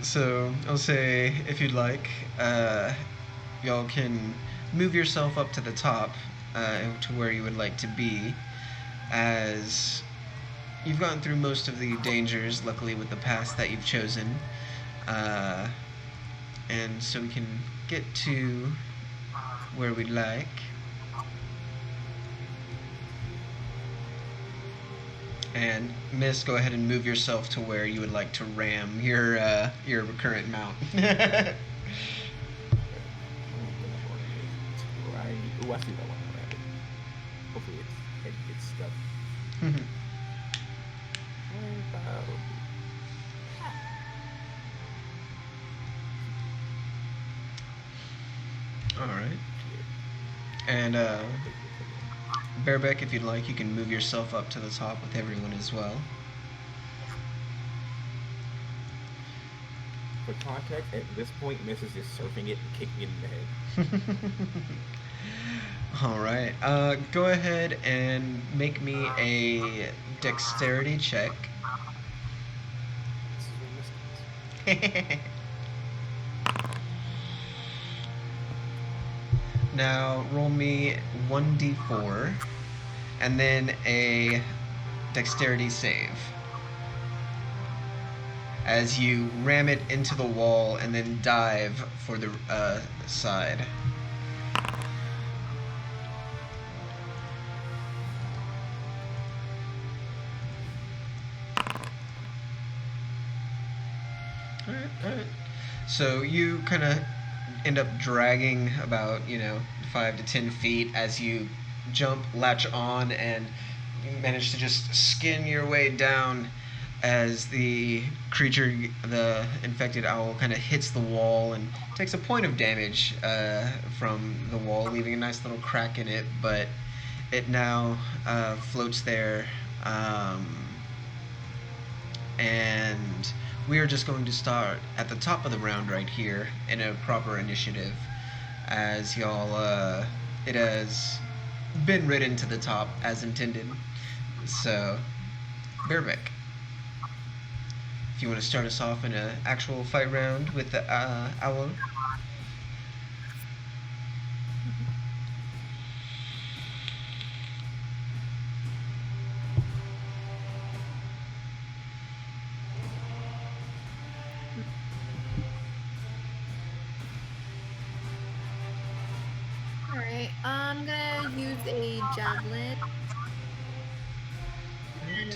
So I'll say, if you'd like, y'all can move yourself up to the top, to where you would like to be, as you've gotten through most of the dangers, luckily, with the path that you've chosen. And so we can get to where we'd like. And Miss, go ahead and move yourself to where you would like to ram your current mount. Right. Ooh, I see that one already. Hopefully it gets stuck. All right. And Bareback, if you'd like, you can move yourself up to the top with everyone as well. For context, at this point, Miss is just surfing it and kicking it in the head. All right. Go ahead and make me a dexterity check. This is what Miss does. Now roll me 1d4 and then a dexterity save. As you ram it into the wall and then dive for the side. Alright. So you kind of end up dragging about, 5 to 10 feet as you jump, latch on, and you manage to just skin your way down as the creature, the infected owl, kind of hits the wall and takes a point of damage from the wall, leaving a nice little crack in it, but it now floats there. And we are just going to start at the top of the round right here in a proper initiative, as y'all, it has been ridden to the top as intended. So, Bareback, if you want to start us off in an actual fight round with the owl. Alright, I'm gonna use a javelin. And,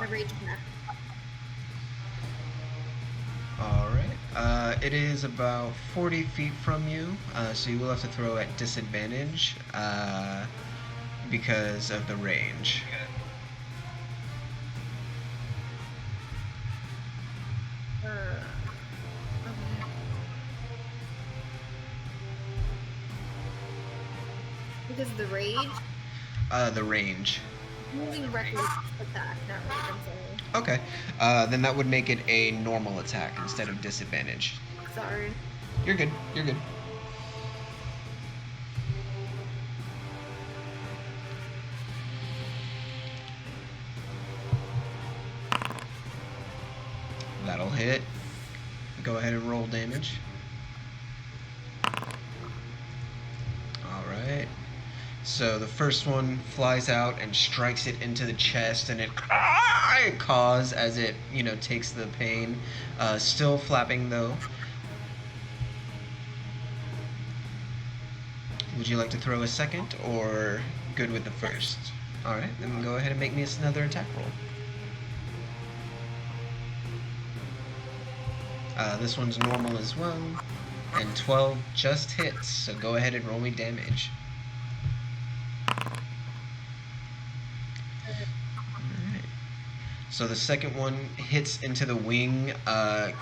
a rage attack. Alright. It is about 40 feet from you, so you will have to throw at disadvantage because of the range. Okay. Because of the rage? The range. I'm using reckless attack, not rage, I'm sorry. Okay. Then that would make it a normal attack instead of disadvantage. Sorry. You're good. You're good. That'll hit. Go ahead and roll damage. Alright. So the first one flies out and strikes it into the chest, and it caws as it, takes the pain. Still flapping though. Would you like to throw a second, or good with the first? Alright, then go ahead and make me another attack roll. This one's normal as well, and 12 just hits, so go ahead and roll me damage. Alright. So the second one hits into the wing,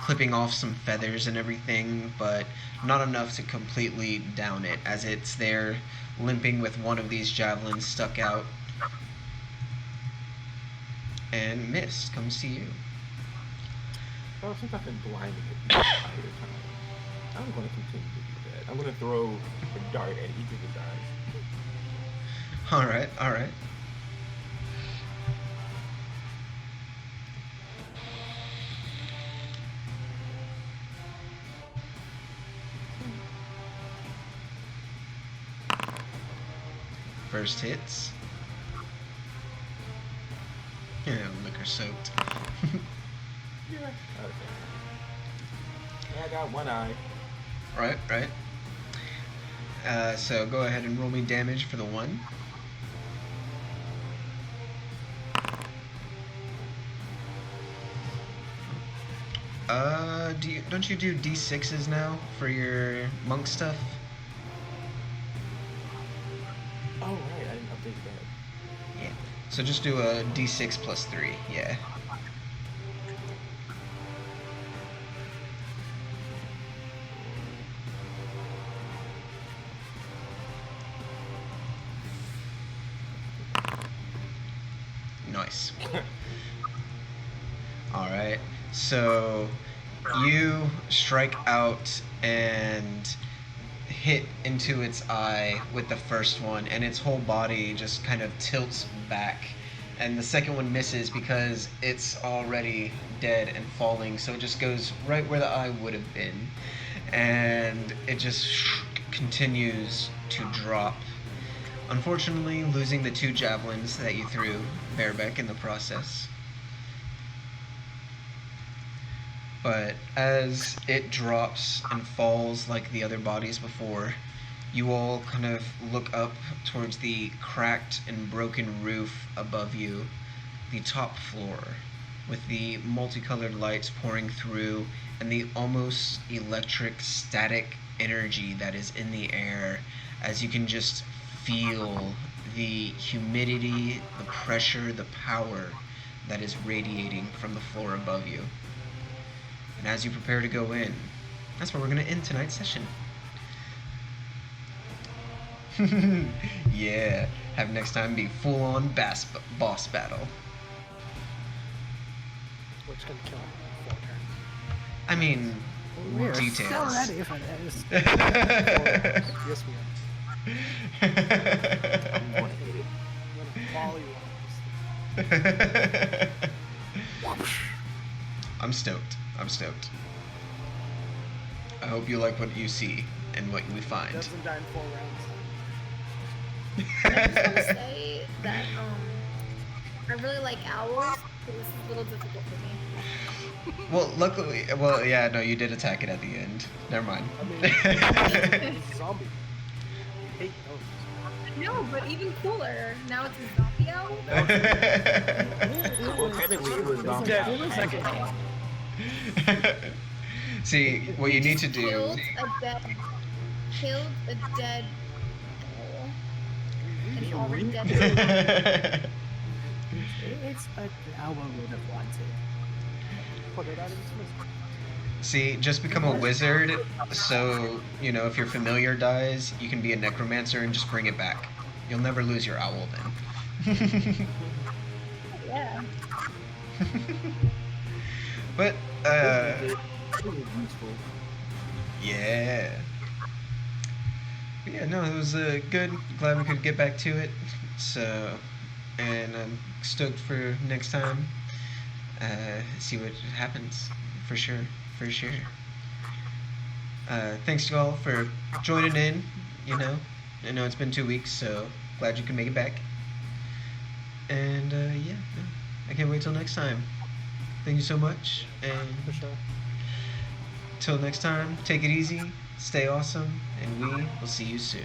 clipping off some feathers and everything, but not enough to completely down it, as it's there limping with one of these javelins stuck out. And Miss comes to you. Well, since I've been blinding it the entire time, I'm going to continue to do that. I'm going to throw a dart at each of his eyes. Alright, alright. First hits. Yeah, liquor soaked. Yeah. Okay. I got one eye. Right. So go ahead and roll me damage for the one. Don't you do D6s now for your monk stuff? Oh right, I didn't update that. Yeah. So just do a D6 plus 3. Yeah. Nice. Alright, so you strike out and hit into its eye with the first one, and its whole body just kind of tilts back. And the second one misses because it's already dead and falling, so it just goes right where the eye would have been. And it just continues to drop. Unfortunately, losing the 2 javelins that you threw bareback in the process. But as it drops and falls like the other bodies before, you all kind of look up towards the cracked and broken roof above you, the top floor, with the multicolored lights pouring through and the almost electric static energy that is in the air, as you can just feel the humidity, the pressure, the power that is radiating from the floor above you. And as you prepare to go in, that's where we're going to end tonight's session. Yeah, have next time be full-on boss battle. Which can kill him in 4 turns. I mean, We're details. so ready for this. Yes, we are. I'm gonna hit it. I'm gonna volley one. I'm stoked. I'm stoked. I hope you like what you see and what we find. Doesn't die in 4 rounds. I just want to say that I really like owls, but this is a little difficult for me. Well, luckily, yeah, no, you did attack it at the end. Never mind. I mean, it's a zombie. I hate those. No, but even cooler. Now it's a zombie owl. Well, technically it was zombie. Dead. See, what you need to do. Killed a dead owl. An already dead It's like the owl would have wanted. Put it out of its misery. See, just become a wizard, so, you know, if your familiar dies, you can be a necromancer and just bring it back. You'll never lose your owl then. Yeah. But, It was useful. yeah. But yeah, no, it was good. Glad we could get back to it. So, and I'm stoked for next time. See what happens. For sure. For sure. Thanks to all for joining in. You know, I know it's been 2 weeks, so glad you can make it back. And yeah, no, I can't wait till next time. Thank you so much, and For sure. till next time, take it easy, stay awesome, and we will see you soon.